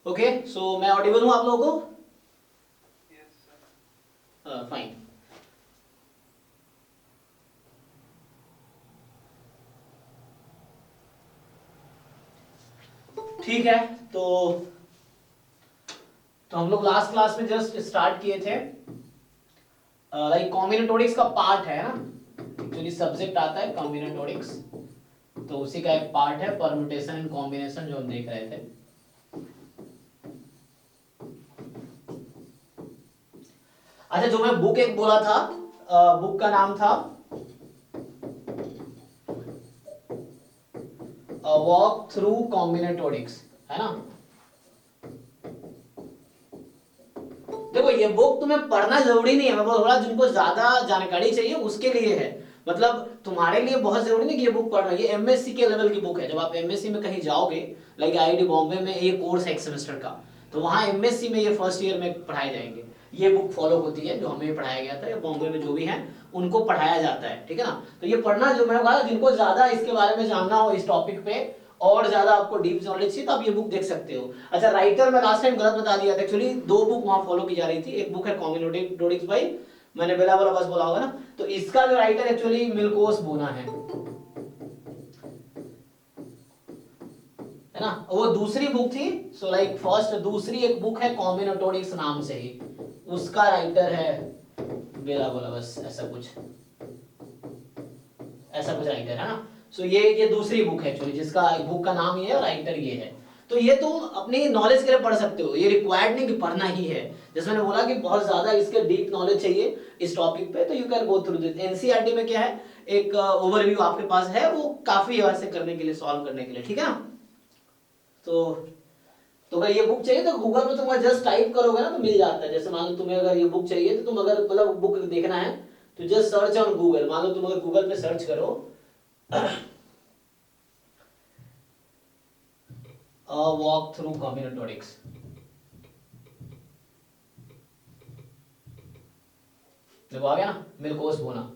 Okay, सो मैं Audible हूँ आप लोगों को? फाइन। ठीक है, तो हम लोग लास्ट क्लास में जस्ट स्टार्ट किए थे, लाइक कॉम्बिनेटोरिक्स का पार्ट है ना, एक्चुअली सब्जेक्ट आता है कॉम्बिनेटोरिक्स, तो उसी का एक पार्ट है परम्यूटेशन एंड कॉम्बिनेशन जो हम देख रहे थे। अच्छा, जो मैं बुक एक बोला था, बुक का नाम था वॉक थ्रू कॉम्बिनेटोरिक्स, है ना। देखो ये बुक तुम्हें पढ़ना जरूरी नहीं है, मैं बोल रहा जिनको ज्यादा जानकारी चाहिए उसके लिए है, मतलब तुम्हारे लिए बहुत जरूरी नहीं कि ये बुक पढ़ना। ये एमएससी के लेवल की बुक है। जब आप एमएससी में कहीं जाओगे, लाइक आईआईटी बॉम्बे में ये कोर्स है एक सेमेस्टर का, तो वहाँ एमएससी में ये फर्स्ट ईयर में पढ़ाए जाएंगे। ये बुक फॉलो होती है जो हमें पढ़ाया गया था, या बॉम्बे में जो भी है उनको पढ़ाया जाता है, ठीक है ना। तो ये पढ़ना, जो मैंने कहा जिनको ज्यादा इसके बारे में जानना हो इस टॉपिक पे और ज्यादा आपको डीप नॉलेज चाहिए, तो आप ये बुक देख सकते हो। अच्छा, राइटर मैं लास्ट टाइम गलत बता दिया था, एक्चुअली दो बुक वहां फॉलो की जा रही थी। एक बुक है कॉम्बिनेटोरिक्स बाई, मैंने बेला वाला बस बोला होगा ना, तो इसका जो राइटर एक्चुअली मिल्कोस बोना है ना। वो दूसरी बुक थी, सो लाइक फर्स्ट दूसरी एक बुक है कॉम्बिनेटोरिक्स नाम से ही, उसका राइटर है बेला वाला बस, ऐसा कुछ राइटर है ना। सो ये दूसरी बुक है एक्चुअली, जिसका बुक का नाम ये है, राइटर ये है। तो ये तुम अपनी नॉलेज के लिए पढ़ सकते हो, ये रिक्वायर्ड नहीं कि पढ़ना ही है। जैसे मैंने बोला कि बहुत ज्यादा इसके डीप नॉलेज चाहिए इस टॉपिक पे, तो you can go through this. NCERT में क्या है, एक ओवरव्यू आपके पास है, वो काफी है वैसे करने के लिए, सॉल्व करने के लिए, ठीक है ना। तो अगर ये बुक चाहिए तो गूगल में तुम जस्ट टाइप करोगे ना तो मिल जाता है। जैसे मान लो तुम्हें अगर ये बुक चाहिए, तो तुम अगर मतलब बुक देखना है तो जस्ट सर्च ऑन गूगल। मान लो तुम अगर गूगल पे सर्च करो वॉक थ्रू कॉम्बिनेटोरिक्स, देखो आ गया ना, मिल्कोस बोना।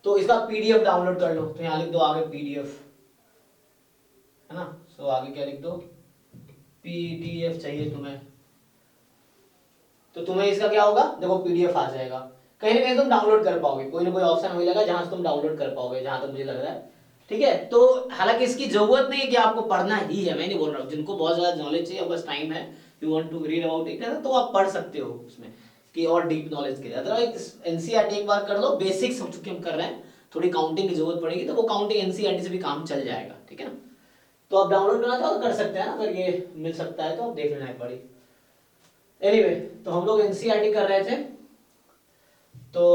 तो इसका पीडीएफ डाउनलोड कर लो, तो यहाँ लिख दो आगे पीडीएफ, है ना। सो आगे क्या लिख दो, पीडीएफ चाहिए तुम्हें, तो तुम्हें इसका क्या होगा, देखो पीडीएफ आ जाएगा। कहीं ना कहीं तुम डाउनलोड कर पाओगे, कोई ना कोई ऑप्शन मिलेगा जहां से तुम डाउनलोड कर पाओगे, जहां तक मुझे लग रहा है, ठीक है। तो हालांकि इसकी जरूरत नहीं है कि आपको पढ़ना ही है, मैं नहीं बोल रहा हूँ। जिनको बहुत ज्यादा नॉलेज चाहिए, बस टाइम है, you want to read about it, तो आप पढ़ सकते हो उसमें कि और डीप नॉलेज के लिए। अदरवाइज एनसीईआरटी एक बार कर लो, बेसिक्स हो चुके हम कर रहे हैं, थोड़ी काउंटिंग की जरूरत पड़ेगी, तो वो काउंटिंग एनसीईआरटी से भी काम चल जाएगा, ठीक है ना। तो आप डाउनलोड करना चाहो तो कर सकते हैं ना, अगर ये मिल सकता है तो आप देख लेना एक बारी। एनीवे, तो हम लोग एनसीईआरटी कर रहे थे, तो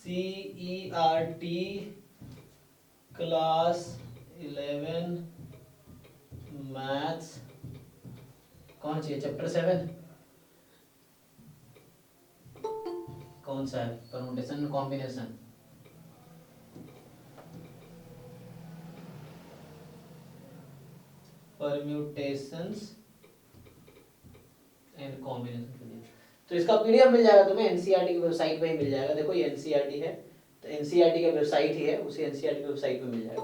एनसीईआरटी क्लास 11 मैथ्स कौन चाहिए, चैप्टर 7 कौन सा है, permutation combination, permutations and combination. तो इसका पीडीएफ मिल जाएगा तुम्हें, एनसीईआरटी की वेबसाइट पे ही मिल जाएगा। देखो ये एनसीईआरटी है, तो एनसीईआरटी का वेबसाइट ही है, उसी एनसीईआरटी की वेबसाइट पे मिल जाएगा।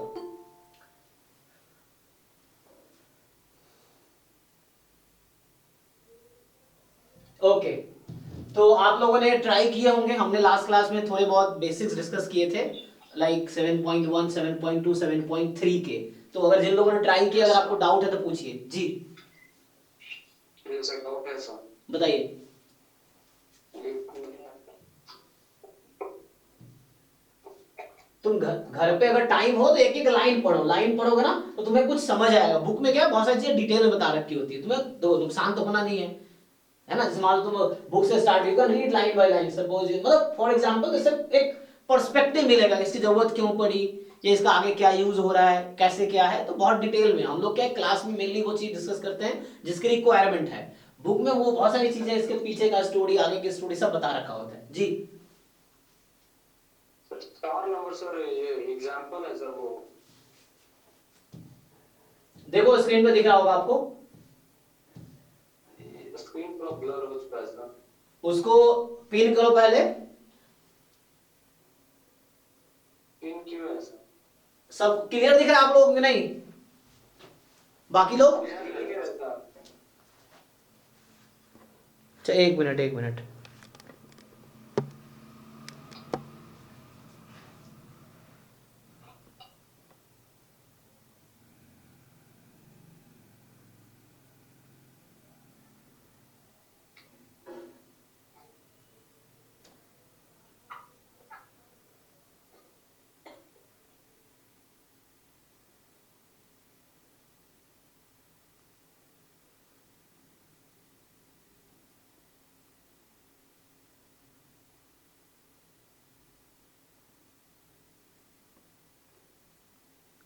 ओके, तो आप लोगों ने ट्राई किए होंगे, हमने लास्ट क्लास में थोड़े बहुत बेसिक्स डिस्कस किए थे, लाइक 7.1 7.2 7.3 के। तो अगर जिन लोगों ने ट्राई किया, अगर आपको डाउट है तो पूछिए जी, बताइए। तुम घर पे अगर टाइम हो तो एक एक लाइन पढ़ो, लाइन पढ़ोगे ना तो तुम्हें कुछ समझ आएगा। बुक में क्या है, बहुत सारी चीजें डिटेल में बता रखी होती है, तुम्हें तो नुकसान तो होना नहीं है ना। जैसे मान लो तुम बुक से start, you can read line by line, suppose मतलब फॉर एग्जांपल, जैसे एक पर्सपेक्टिव मिलेगा, इसकी जरूरत क्यों पड़ी, ये इसका आगे क्या यूज हो रहा है, कैसे क्या है, तो बहुत डिटेल में हम लोग क्या क्लास में मेनली वो चीज डिस्कस करते हैं जिसकी रिक्वायरमेंट है। बुक में वो बहुत सारी चीजें, इसके पीछे का स्टोरी, आगे की स्टोरी सब बता रखा होता है जी। स्टार नंबर सर, ये एग्जांपल है सर वो। देखो स्क्रीन पे दिख रहा होगा आपको, स्क्रीन पूरा ब्लर हो चुका है सर। उसको पिन करो पहले। पिन क्यों है सर? सब क्लियर दिख रहा है आप लोगों को नहीं? बाकी लोग? नहीं रहता। अच्छा, एक मिनट एक मिनट।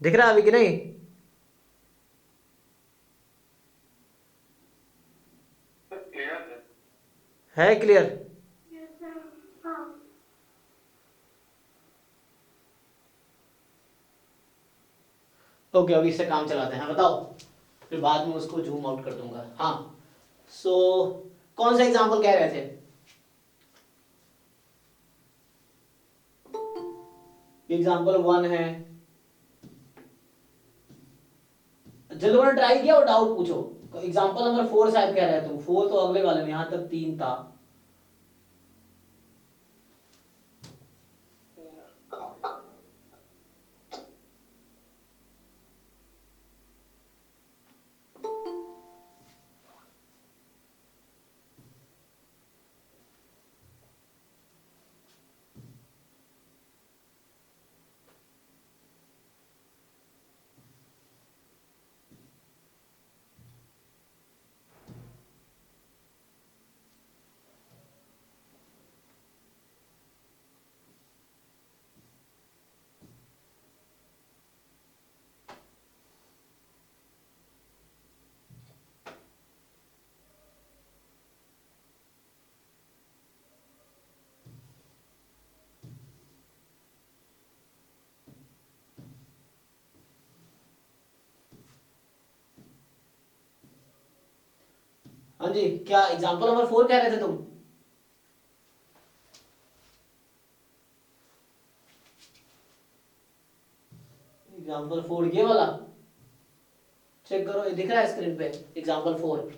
दिख रहा है अभी कि नहीं? क्लियर है क्लियर? ओके, अभी इससे काम चलाते हैं। हाँ, बताओ, फिर बाद में उसको जूम आउट कर दूंगा। हाँ, सो कौन सा एग्जांपल कह रहे थे? एग्जांपल 1 है। जिन लोगों ने ट्राई किया और डाउट पूछो। एग्जांपल नंबर 4 शायद कह रहे थे तुम। 4 तो अगले वाले में, यहां तक 3 था। हाँ जी, क्या एग्जांपल नंबर 4 कह रहे थे तुम? एग्जांपल 4 ये वाला चेक करो, ये दिख रहा है स्क्रीन पे एग्जांपल 4?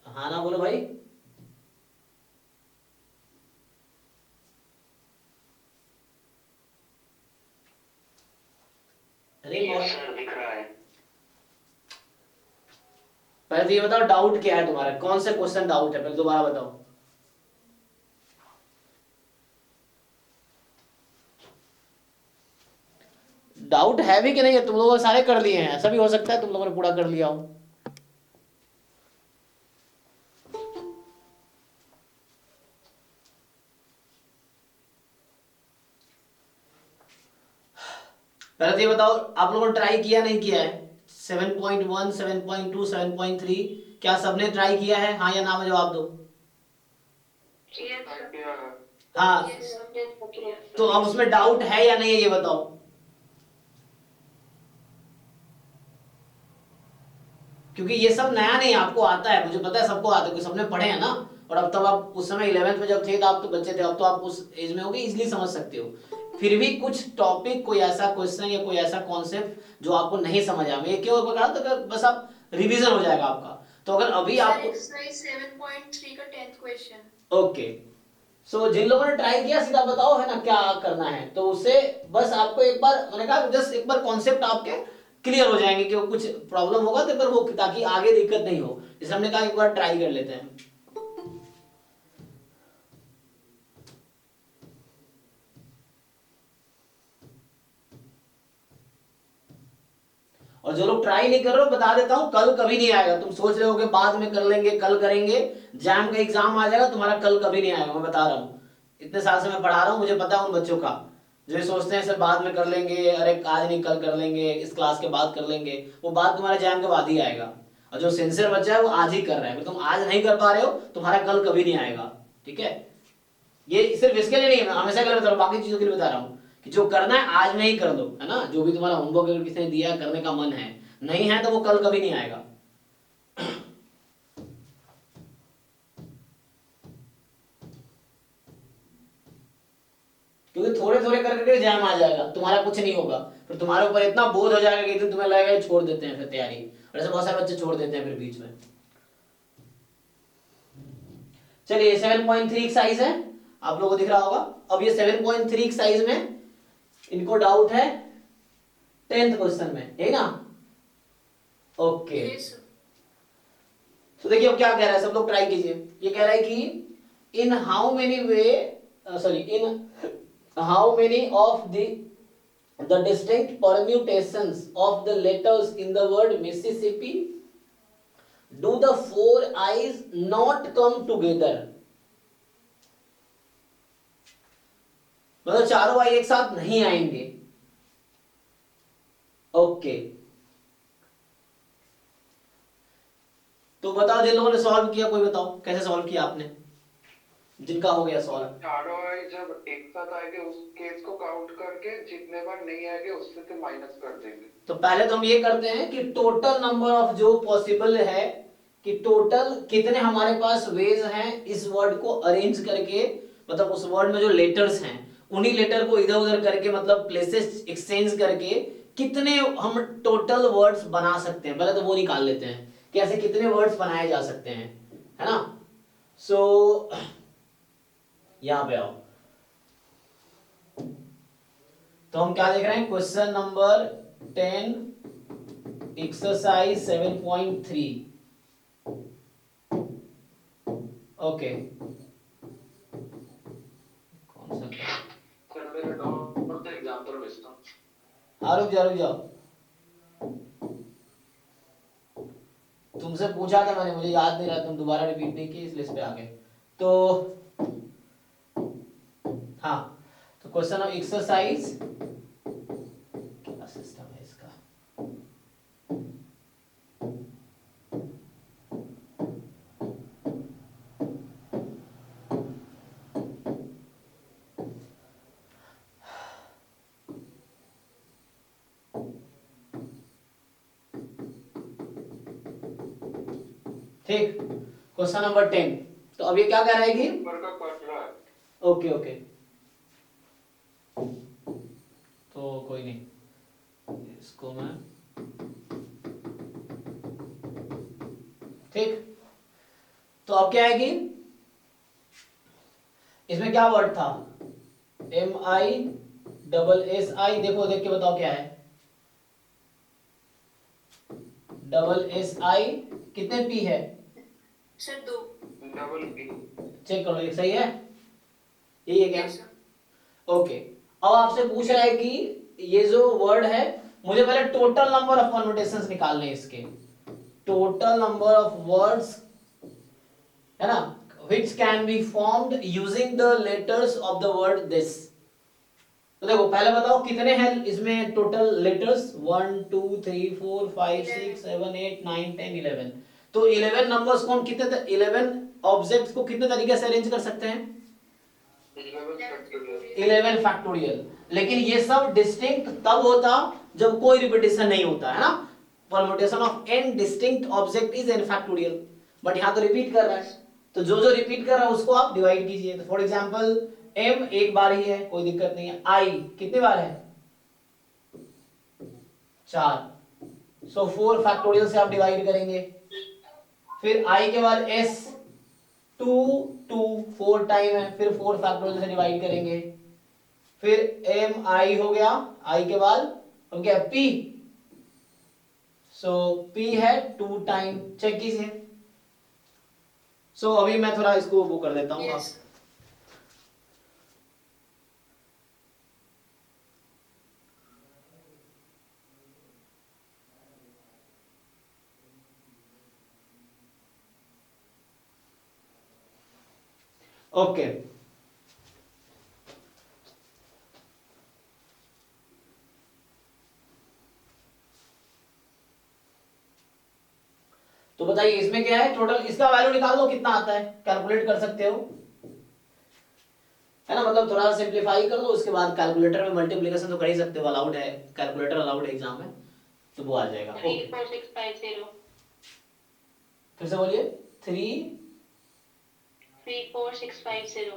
हाँ ना बोलो भाई। अरे यस सर, दिख रहा है। पहले तो ये बताओ डाउट क्या है तुम्हारा, कौन से क्वेश्चन डाउट है, पहले दोबारा बताओ। डाउट है भी कि नहीं है? तुम लोगों ने सारे कर लिए हैं, ऐसा भी हो सकता है तुम लोगों ने पूरा कर लिया हो। पहले तो ये बताओ, आप लोगों ने ट्राई किया नहीं किया है? 7.1, 7.2, 7.3 क्या सबने ट्राई किया है? हाँ या ना में जवाब दो। हाँ, तो अब उसमें डाउट है या नहीं है ये बताओ। क्योंकि ये सब नया नहीं, आपको आता है, मुझे पता है सबको आता है, क्योंकि सबने पढ़े हैं ना। और अब तब आप उस समय 11th में जब थे तो आप तो बच्चे थे, अब तो आप उस एज में होगे, इजीली समझ सकते हो। फिर भी कुछ टॉपिक, कोई ऐसा क्वेश्चन या कोई ऐसा कॉन्सेप्ट जो आपको नहीं समझ आया, ये क्यों पकड़ा, तो बस आप रिवीजन हो जाएगा आपका। तो अगर अभी आपको 7.3 का 10th क्वेश्चन। ओके, सो जिन लोगों ने ट्राई किया सीधा बताओ है ना क्या करना है, तो उससे बस आपको एक बार, मैंने कहा जस्ट एक बार कॉन्सेप्ट आपके क्लियर हो जाएंगे कि कुछ प्रॉब्लम होगा तो पर वो, ताकि आगे दिक्कत नहीं हो, इसलिए हमने कहा एक बार ट्राई कर लेते हैं। और जो लोग ट्राई नहीं कर रहे हो, बता देता हूं, कल कभी नहीं आएगा। तुम सोच रहे हो कि बाद में कर लेंगे, कल करेंगे, जैम का एग्जाम आ जाएगा, तुम्हारा कल कभी नहीं आएगा, मैं बता रहा हूं। इतने साल से मैं पढ़ा रहा हूं, मुझे पता है उन बच्चों का जो सोचते हैं सर बाद में कर लेंगे, अरे आज नहीं कल कर लेंगे, इस क्लास के बाद कर लेंगे, वो बात तुम्हारे जैम के बाद ही आएगा। और जो सिंसियर बच्चा है वो आज ही कर रहा है, अगर तुम आज नहीं कर पा रहे हो, तुम्हारा कल कभी नहीं आएगा। ठीक है, ये सिर्फ इसके लिए नहीं है, मैं हमेशा के लिए बता रहा हूँ, बाकी चीजों के लिए बता रहा हूँ कि जो करना है आज में ही कर दो, है ना। जो भी तुम्हारा होमवर्क अगर किसी ने दिया है, करने का मन है, नहीं है तो वो कल कभी नहीं आएगा। क्योंकि थोड़े थोड़े कर करके एग्जाम आ जाएगा, तुम्हारा कुछ नहीं होगा, फिर तुम्हारे ऊपर इतना बोझ हो जाएगा कि तुम्हें लगेगा ये छोड़ देते हैं फिर तैयारी, और ऐसे बहुत सारे बच्चे छोड़ देते हैं फिर बीच में। चलिए 7.3 एक्सरसाइज है, आप लोगों को दिख रहा होगा। अब ये 7.3 एक्सरसाइज में इनको डाउट है 10th क्वेश्चन में, है ना? Okay Yes, sir. तो देखिए अब क्या कह रहा है, सब लोग ट्राई कीजिए। ये कह रहा है कि in how many way sorry in how many of the distinct permutations of the letters in the word Mississippi do the four eyes not come together. मतलब चारों आई एक साथ नहीं आएंगे। ओके तो बताओ जिन लोगों ने सॉल्व किया, कोई बताओ कैसे सॉल्व किया आपने, जिनका हो गया सॉल्व। चारों आई जब एक साथ आएंगे उस केस को काउंट करके जितने बार नहीं आएंगे उससे से माइनस कर देंगे। तो पहले तो हम ये करते हैं कि टोटल नंबर ऑफ जो पॉसिबल है कि टोटल कितने हमारे पास वेज हैं इस वर्ड को अरेंज करके, मतलब उस वर्ड में जो लेटर्स हैं उन्हीं लेटर को इधर उधर करके, मतलब प्लेसेस एक्सचेंज करके कितने हम टोटल वर्ड्स बना सकते हैं, पहले तो वो निकाल लेते हैं कि ऐसे कितने वर्ड्स बनाए जा सकते हैं, है ना? सो यहां पे आओ, तो हम क्या देख रहे हैं, क्वेश्चन नंबर 10 एक्सरसाइज 7.3। ओके कौन सा, सर मेरा डाउट तो एग्जांपल भेजता हूं। हाँ रुक जाओ, तुमसे पूछा था मैंने, मुझे याद नहीं रहा, तुम दोबारा रिपीट नहीं की इसलिए इस पे आ गए। तो हाँ, तो क्वेश्चन ऑफ एक्सरसाइज, क्या सिस्टम है इसका, ठीक, क्वेश्चन नंबर 10। तो अब ये क्या कह रहा है कि ऊपर का कट रहा है। ओके ओके, तो कोई नहीं, इसको मैं ठीक। तो अब क्या है कि इसमें क्या वर्ड था, MISSI, देखो देख के बताओ क्या है, SSI कितने पी है, sir, 2. Double P. चेक करो ये सही है, यही है क्या? Yes, sir. ओके अब आपसे पूछ रहा है कि ये जो वर्ड है, मुझे पहले टोटल नंबर ऑफ परम्यूटेशंस निकालने हैं इसके, टोटल नंबर ऑफ वर्ड्स, है ना, which can be formed using the letters of the word this। तो देखो पहले बताओ कितने हैं इसमें टोटल लेटर्स, 1 2 3 4 5 6 7 8 9 10 11। तो 11 नंबर्स को हम कितने 11 ऑब्जेक्ट्स को कितने तरीके से अरेंज कर सकते हैं, 11 फैक्टोरियल। लेकिन ये सब डिस्टिंक्ट तब होता जब कोई रिपीटेशन नहीं होता, है ना? Permutation of n distinct object is n factorial, but यहां तो रिपीट कर रहा है, तो जो जो रिपीट कर रहा है उसको आप डिवाइड कीजिए। तो फॉर एग्जांपल m एक बार ही है, कोई दिक्कत नहीं है, i कितनी बार है, 4, सो 4 फैक्टोरियल से आप डिवाइड करेंगे। फिर i के बाद s 2 2 4 टाइम है, फिर 4 फैक्टोरियल से डिवाइड करेंगे। फिर एम आई हो गया, आई के बाद हो गया p, सो p है 2 टाइम, चेक कीजिए। सो अभी मैं थोड़ा इसको वो कर देता हूँ। Yes, sir. ओके तो बताइए इसमें क्या है, टोटल इसका वैल्यू निकाल लो कितना आता है, कैलकुलेट कर सकते हो, है ना? मतलब थोड़ा सिंप्लीफाई कर लो, उसके बाद कैलकुलेटर में मल्टीप्लिकेशन तो कर ही सकते हो, अलाउड है, कैलकुलेटर अलाउड है एग्जाम में, तो वो आ जाएगा। ओके 34650 फिर से बोलिए, 3 34650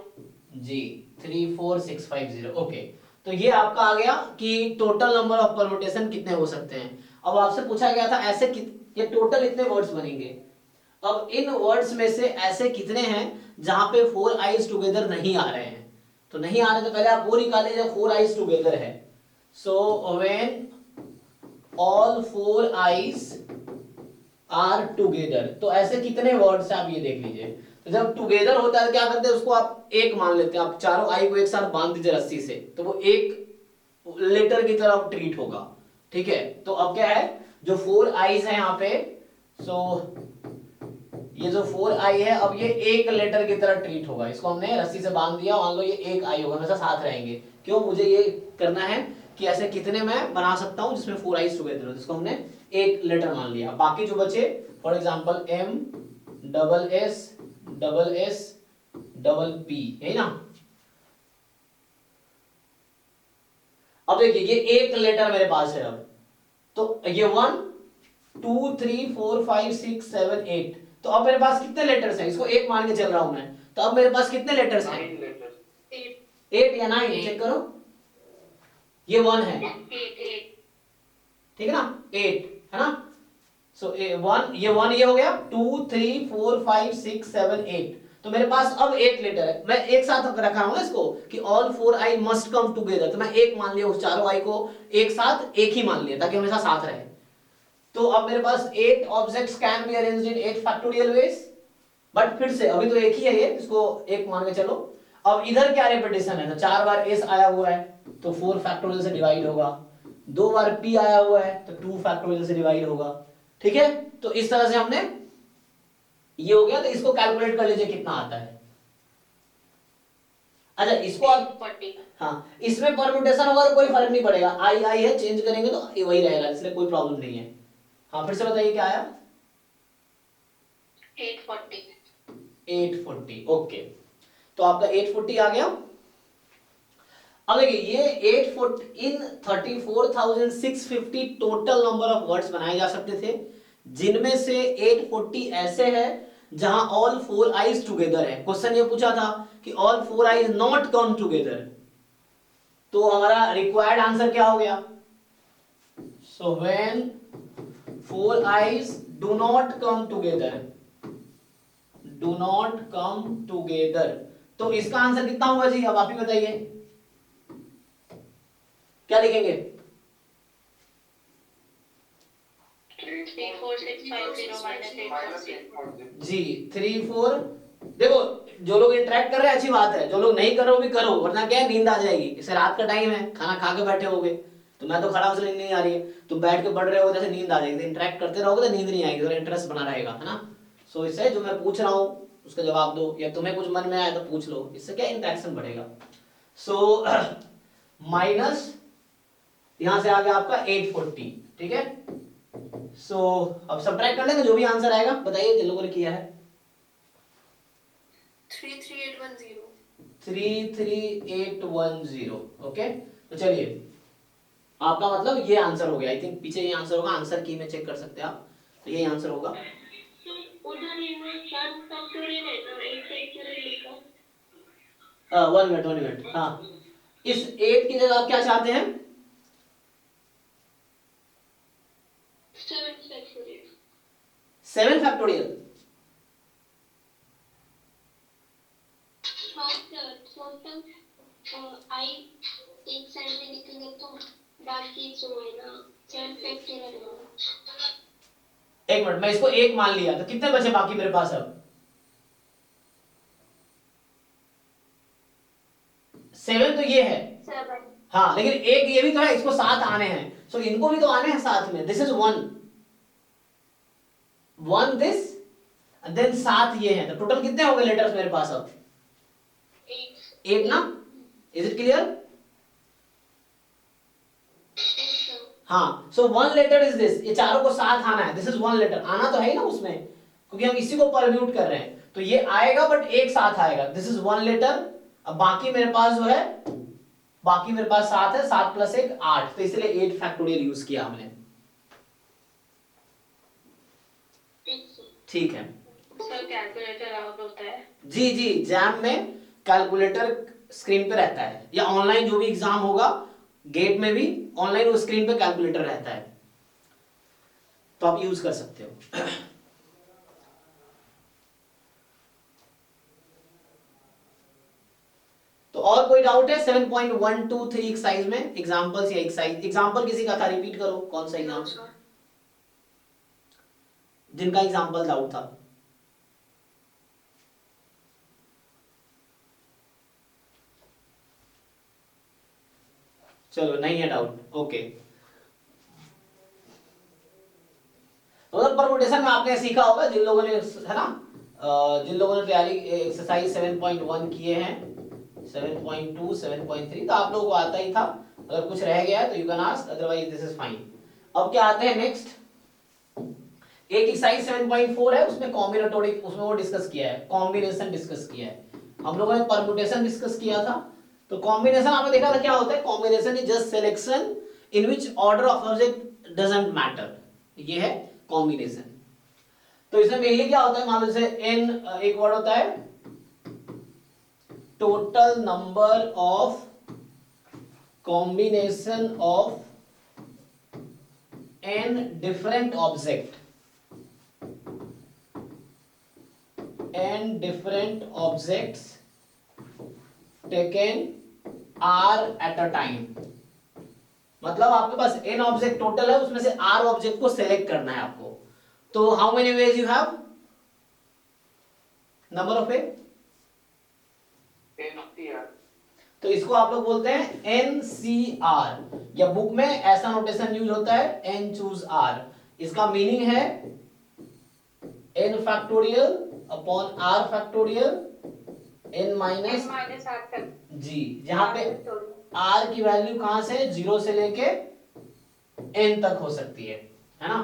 जी 34650। ओके, तो ये आपका आ गया कि टोटल नंबर ऑफ परमुटेशन कितने हो सकते हैं। अब आपसे पूछा गया था ऐसे ये टोटल इतने वर्ड्स बनेंगे। अब इन वर्ड्स में से ऐसे कितने हैं जहां पे 4 आईज टुगेदर नहीं आ रहे हैं। तो नहीं आ रहे तो पहले आप वो निकालें जब 4 आईज टुगेदर है। So when all 4 eyes are together, तो ऐसे कितने वर्ड्स हैं आप ये देख लीजिए। तो जब टुगेदर होता है क्या करते हैं, उसको आप एक मान लेते हैं। आप चारों आई को एक साथ बांध दीजिए रस्सी से, तो वो एक लेटर की तरह ट्रीट होगा। ठीक है, तो अब क्या है, जो 4 आईज है यहाँ पे, सो ये जो 4 आई है अब ये एक लेटर की तरह ट्रीट होगा। इसको हमने रस्सी से बांध दिया, मान लो ये एक आई होगा, हमेशा साथ रहेंगे। क्यों, मुझे ये करना है कि ऐसे कितने मैं बना सकता हूं जिसमें 4 आईज टुगेदर हो, जिसको हमने एक लेटर मान लिया। बाकी जो बचे, for example M double S double P, यही ना। अब देखिए ये एक लेटर मेरे पास है। अब तो ये 1 2 3 4 5 6 7 8, तो अब मेरे पास कितने लेटर्स हैं, इसको एक मान के चल रहा हूं मैं। तो अब मेरे पास कितने लेटर्स हैं, 9 लेटर्स। 8 या 9, चेक करो। ये 1 है, ठीक है ना, 8 है ना। सो ये 1 ये हो गया, 2 3 4 5 6 7 8। तो मेरे पास अब एक लेटर है, मैं एक साथ रखा हूं ना इसको कि all 4 I must come together. तो मैं एक मान लिया, उस चारों आई को एक साथ एक ही मान लिया ताकि हमेशा साथ रहे। तो अब मेरे पास 8 objects can be arranged in 8 factorial veg. But फिर से अभी तो एक ही है ये, इसको एक मान के चलो। अब इधर क्या रेपिटेशन है, तो 4 बार s आया हुआ है तो 4 फैक्टोरियल से डिवाइड होगा। 2 बार p आया हुआ है तो 2 फैक्टोरियल से डिवाइड होगा। ठीक है, तो इस तरह से हमने ये हो गया। तो इसको कैलकुलेट कर लीजिए कितना आता है। अच्छा इसको आप, हाँ इसमें परम्यूटेशन होगा तो कोई फर्क नहीं पड़ेगा, आई आई है, चेंज करेंगे तो ये वही रहेगा, इसलिए कोई प्रॉब्लम नहीं है। हाँ फिर से बताइए क्या आया। 840। ओके, तो आपका 840 आ गया। अब देखिए ये 840 इन 34,650 टोटल नंबर ऑफ वर्ड्स बनाए जा सकते थे, जिनमें से 840 ऐसे हैं जहां ऑल 4 आईज टुगेदर है। क्वेश्चन ये पूछा था कि all 4 eyes not come together, तो हमारा रिक्वायर्ड आंसर क्या हो गया। So when 4 eyes do not come together, तो इसका आंसर कितना होगा जी, अब आप ही बताइए क्या लिखेंगे। 34650 जी 3 4, देखो जो लोग इंटरेक्ट कर रहे हैं अच्छी बात है, जो लोग नहीं कर रहे हो भी करो, वरना क्या है नींद आ जाएगी। इसे रात का टाइम है, खाना खा के बैठे होगे, तो मैं तो खड़ा हूं इसलिए नींद नहीं आ रही है। तुम बैठ के पढ़ रहे हो जैसे नींद आ जाएगी। इंटरेक्ट करते रहोगे तो नींद नहीं आएगी, थोड़ा इंटरेस्ट बना रहेगा, है ना। सो इससे जो मैं पूछ रहा हूँ उसका जवाब दो, या तुम्हें कुछ मन में आया तो पूछ लो, इससे क्या इंटरेक्शन बढ़ेगा। सो माइनस यहां से आ गया आपका 840, ठीक है। सो अब सब्ट्रैक्ट कर लेंगे, जो भी आंसर आएगा बताइए जिन लोगों ने किया है। 33810। 33810। ओके, तो चलिए आपका मतलब ये आंसर हो गया। आई थिंक पीछे ये आंसर होगा, आंसर की में चेक कर सकते हैं आप, तो ये आंसर होगा। वन मिनट, हाँ इस 8 की जगह आप क्या चाहते हैं। 7 फैक्टोरियल। आई एक साइड में लिखेंगे तो बाकी जो है ना 7 फैक्टोरियल होगा। एक मिनट, मैं इसको एक मान लिया तो कितने बचे बाकी मेरे पास अब। 7 तो ये है, 7 हाँ लेकिन एक ये भी तो है, इसको 7 आने हैं, सो इनको भी तो आने हैं साथ में। दिस इज 1 दिस देन 7 ये है, तो टोटल कितने हो गए लेटर्स मेरे पास अब। 8 ना, इज इट क्लियर। हाँ, सो 1 लेटर इज दिस, ये चारों को साथ आना है। दिस इज 1 लेटर, आना तो है ही ना उसमें, क्योंकि हम इसी को परम्यूट कर रहे हैं, तो ये आएगा बट एक साथ आएगा। This is 1 letter. अब बाकी मेरे पास जो है, बाकी मेरे पास 7 है, 7 प्लस 1 8, तो इसलिए 8 फैक्टोरियल यूज किया हमने। ठीक है सर कैलकुलेटर आउट होता है। जी जी, जैम में कैलकुलेटर स्क्रीन पे रहता है, या ऑनलाइन जो भी एग्जाम होगा गेट में भी ऑनलाइन वो स्क्रीन पे कैलकुलेटर रहता है, तो आप यूज कर सकते हो। तो और कोई डाउट है 7.123 एक्सरसाइज में? एग्जांपल्स या एग्जांपल किसी का था, रिपीट करो कौन सा No, एग्जांपल sir. जिनका एग्जांपल डाउट था। चलो नहीं है डाउट, ओके। तो परमुटेशन में आपने सीखा होगा जिन लोगों ने, है ना, जिन लोगों ने तैयारी एक्सरसाइज 7.1 किए हैं, 7.2 7.3 तो आप लोगों को आता ही था। अगर कुछ रह गया है तो you can ask, otherwise this is fine. अब क्या आते हैं नेक्स्ट, एक एक्सरसाइज 7.4 है, उसमें कॉम्बिनेटोरिक, उसमें वो डिस्कस किया है, कॉम्बिनेशन डिस्कस किया है। हम लोगों ने परम्यूटेशन डिस्कस किया था। तो कॉम्बिनेशन आपने देखा था क्या होता है, combination is just selection in which order of object doesn't matter, ये है कॉम्बिनेशन। तो इसमें मेनली क्या होता है, मान लो जैसे एन एक वर्ड होता है total number of combination of N different object and different objects taken r at a time। मतलब आपके पास n ऑब्जेक्ट टोटल है, उसमें से r ऑब्जेक्ट को सेलेक्ट करना है आपको। तो how many ways you have, number of A, NCR। तो इसको आप लोग बोलते हैं NCR, या बुक में ऐसा नोटेशन यूज होता है n चूज r। इसका मीनिंग है n factorial upon r factorial n minus -r जी, जहां पे r की वैल्यू कहां से 0 से लेके n तक हो सकती है ना,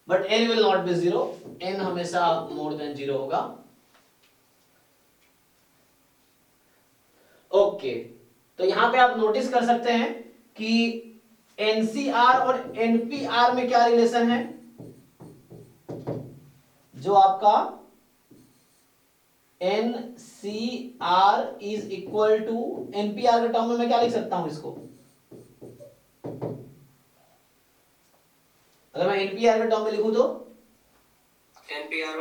but n will not be 0, n हमेशा मोर देन 0 होगा। ओके, तो यहां पे आप नोटिस कर सकते हैं कि NCR और NPR में क्या रिलेशन है, जो आपका NCR is equal to NPR के टर्म में मैं क्या लिख सकता हूं इसको, अगर मैं NPR के टर्म में लिखूं तो NPR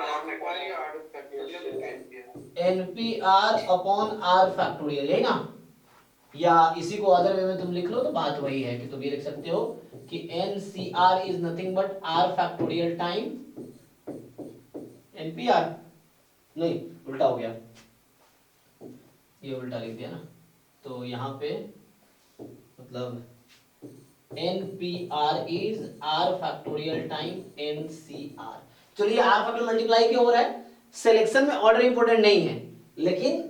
अपॉन R फैक्टोरियल, यही ना, या इसी को अदर वे में तुम लिख लो तो बात वही है कि तुम ये लिख सकते हो कि NCR is nothing but R factorial time NPR, नहीं उल्टा हो गया, ये उल्टा लिख दिया ना, तो यहाँ पे मतलब NPR is R factorial time NCR। चलिए R फैक्टोरियल मल्टीप्लाई क्यों हो रहा है, सिलेक्शन में ऑर्डर इंपॉर्टेंट नहीं है, लेकिन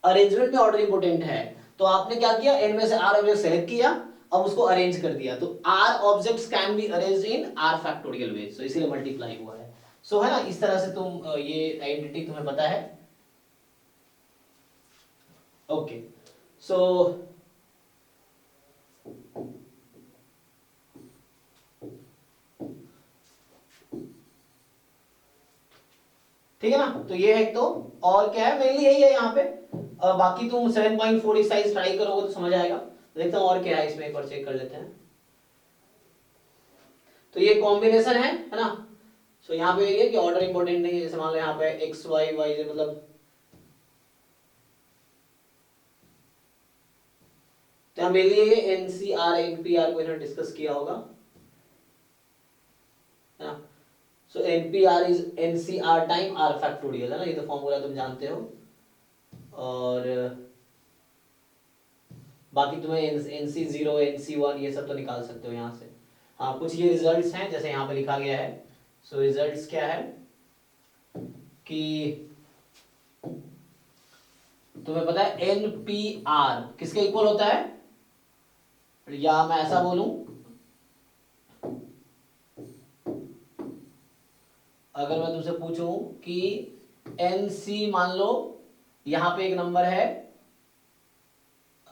अरेंजमेंट में ऑर्डर इंपॉर्टेंट है। तो आपने क्या किया, n में से r ऑब्जेक्ट सेलेक्ट किया, अब उसको अरेंज कर दिया, तो r objects can be arranged in r factorial way, so इसीलिए मल्टीप्लाई हुआ है। सो है ना, इस तरह से तुम ये आइडेंटिटी तुम्हें पता है। ओके, सो ठीक है ना, तो ये है, तो और क्या है, मेनली यही है यहाँ पे। बाकी तुम 7.4 एक्सरसाइज ट्राई करोगे तो समझ आएगा। देखता हूँ और क्या है इसमें, एक बार चेक कर लेते हैं। तो ये कॉम्बिनेशन है ना, सो यहाँ पे ये कि ऑर्डर इंपॉर्टेंट नहीं है, जैसे मान लो यहाँ पे एक्स वाई वाई जे, मतलब तो यहाँ मेनली ये NCR NPR को इन्होंने डिस्कस किया होगा, है ना। सो NPR is NCR time R factorial, है ना, ये तो फॉर्मूला तुम जानते हो। और बाकी तुम्हें NC0 NC1 ये सब तो निकाल सकते हो यहाँ से। हाँ, कुछ ये रिजल्ट्स हैं जैसे यहाँ पे लिखा गया है। सो रिजल्ट्स क्या है कि तुम्हें पता है NPR किसके इक्वल होता है, या मैं ऐसा बोलूं, अगर मैं तुमसे पूछूं कि NC, मान लो यहां पे एक नंबर है,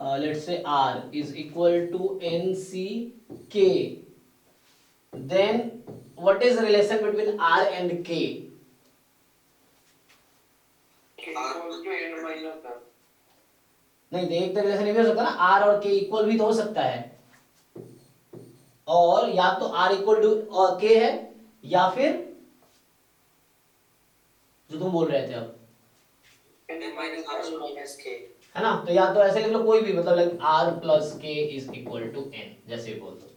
let's say R is equal to NCK, then what is relation between R and K? K equal to n minus r। नहीं तो एक तरीके से नहीं भी हो सकता ना, आर और के इक्वल भी तो हो सकता है, और या तो आर इक्वल टू के है, या फिर जो तुम बोल रहे थे अब n minus r minus k। है ना, तो या तो ऐसे लिख लो कोई भी, मतलब लाइक आर प्लस के इज इक्वल टू एन, जैसे बोल दो,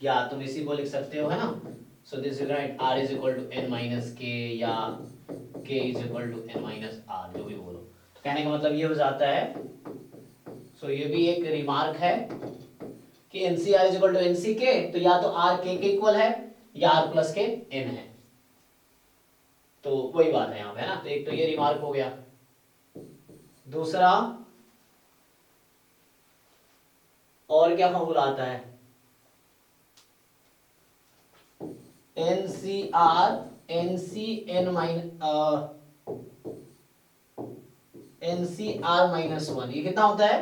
या तुम इसी को लिख सकते हो, है ना। So this is right, R is equal to N minus K, या के is equal to N minus R, जो भी बोलो। तो कहने का मतलब ये हो जाता है, सो ये भी एक रिमार्क है कि N C R is equal to N C K, तो या तो आर के इक्वल है, या आर प्लस के एन है, तो वही बात है यहाँ पे, है ना। तो एक तो ये रिमार्क हो गया। दूसरा, और क्या फॉर्मूला आता है, N C R N C N N C R minus one, ये कितना होता है,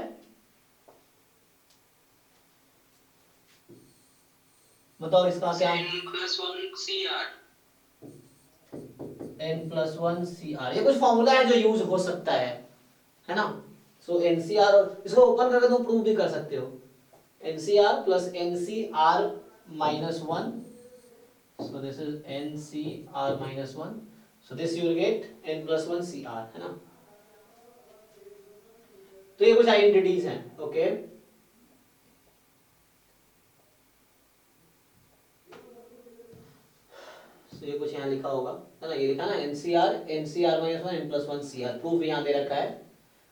बताओ इसका क्या, n plus 1 CR। N plus one C R, ये कुछ फॉर्मूला है जो यूज हो सकता है ना। सो एन सी आर, इसको ओपन करके तुम प्रूव भी कर सकते हो, N C R plus N C R minus one, so this is NCR minus 1, so this you will get n plus 1 CR, है ना। तो ये कुछ आइडेंटिटीज हैं, ओके। तो ये कुछ यहाँ लिखा होगा, है ना, ये लिखा ना NCR minus 1 n plus 1 CR, proof यहाँ दे रखा है।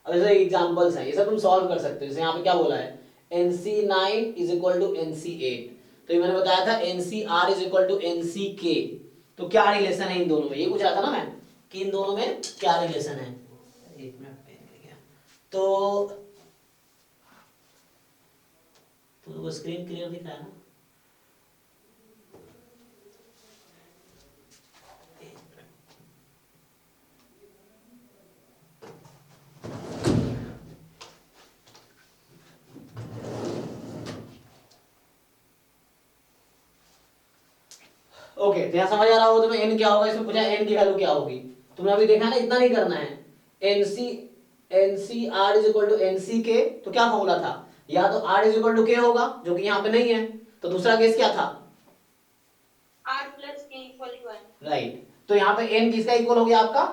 अब जैसे एग्जांपल्स हैं, ये सब तुम सॉल्व कर सकते हो। जैसे यहाँ पे क्या बोला है, NC9 is equal to NC8, तो ये मैंने बताया था NCR is equal to NCK, तो क्या रिलेशन है इन दोनों में, ये पूछ रहा था ना मैं कि इन दोनों में क्या रिलेशन है। एक मिनट पेन कर गया, तो वो स्क्रीन क्लियर दिख रहा है ना, ओके। तो यहाँ समझ आ रहा होगा तुम्हें n क्या होगा, इसमें पूछा n की वैल्यू क्या होगी, तुमने अभी देखा ना, इतना नहीं करना है। NCR is equal to NCK, तो क्या फॉर्मूला था, या तो R is equal to K होगा, जो कि यहाँ पे नहीं है, तो दूसरा केस क्या था, R plus K equal to 1। Right. तो यहाँ पे n किसका इक्वल हो गया आपका,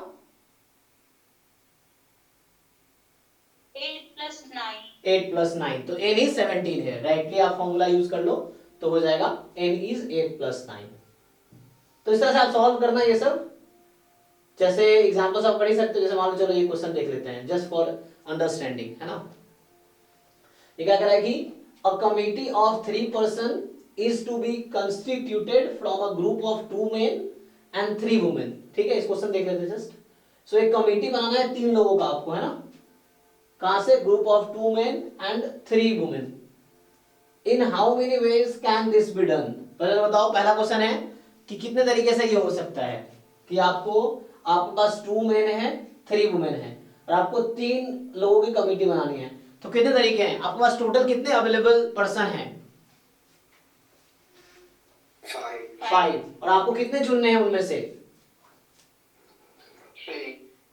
8 plus 9। 8 प्लस 9, तो n इज 17 है, राइटली आप फॉर्मूला यूज कर लो, तो हो जाएगा n इज 8 प्लस 9। तो इस तरह से आप सॉल्व करना ये सब, जैसे एग्जांपल्स आप कर ही सकते हो। जैसे मान लो, चलो ये क्वेश्चन देख लेते हैं जस्ट फॉर अंडरस्टैंडिंग, है ना। ये क्या कह रहा है कि a committee of 3 person is to be constituted from a group of 2 men and 3 women, ठीक है। इस क्वेश्चन देख लेते हैं जस्ट। सो एक कमिटी बनाना है 3 लोगों का आपको, है ना, कहां से, group of 2 men and 3 women. In how many ways can this be done, पहले बताओ, पहला क्वेश्चन है कि कितने तरीके से ये हो सकता है कि आपके पास 2 मेन है 3 वुमेन है, और आपको 3 लोगों की कमिटी बनानी है, तो कितने तरीके हैं आपके पास, टोटल कितने अवेलेबल पर्सन हैं, 5, और आपको कितने चुनने हैं उनमें से,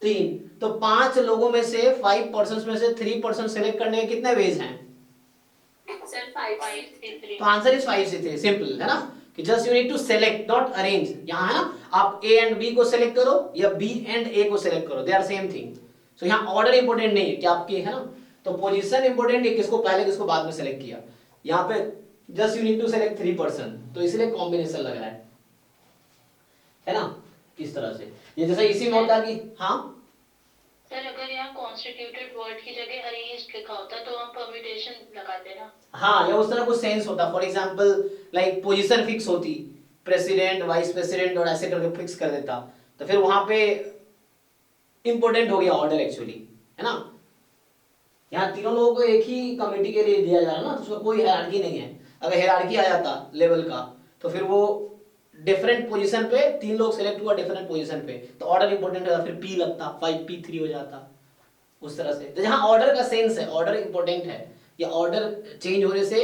3। तो 5 लोगों में से 5 पर्सन में से 3 पर्सन सेलेक्ट करने के कितने वेज हैं, सर 5 से 3। तो आंसर इज 5 से 3, सिंपल है ना, कि just you need to select not arrange. यहाँ है ना, आप ए एंड बी को सेलेक्ट करो या बी एंड ए को सेलेक्ट करो, they are same thing. So यहाँ ऑर्डर इंपॉर्टेंट नहीं है कि आपके, है ना, तो पोजीशन इंपॉर्टेंट है, किसको पहले किसको बाद में सेलेक्ट किया। यहाँ पे just you need to select 3 person, तो इसलिए कॉम्बिनेशन लग रहा है ना, इस तरह से। ये जैसे इसी में होता कि, हाँ सर अगर यहाँ कॉन्स्टिट्यूटेड वर्ड की जगह अरेंज्ड लिखा होता तो हम परम्यूटेशन लगाते ना। हाँ, या उस तरह कुछ सेंस होता। For example like position fix होती, प्रेसिडेंट वाइस प्रेसिडेंट और ऐसे करके फिक्स कर देता, तो फिर वहां पे इंपॉर्टेंट हो गया ऑर्डर एक्चुअली, है ना। यहाँ तीनों लोगों को एक ही कमेटी के लिए दिया जा रहा है ना, तो उसमें कोई हायरार्की नहीं है। अगर हायरार्की आ जाता लेवल का, तो फिर वो डिफरेंट पोजीशन पे 3 लोग सेलेक्ट हुआ डिफरेंट पोजीशन पे, तो ऑर्डर इंपॉर्टेंट होता, फिर पी लगता, 5P3 हो जाता, उस तरह से। तो जहां ऑर्डर का सेंस है, ऑर्डर इंपॉर्टेंट है, या ऑर्डर चेंज होने से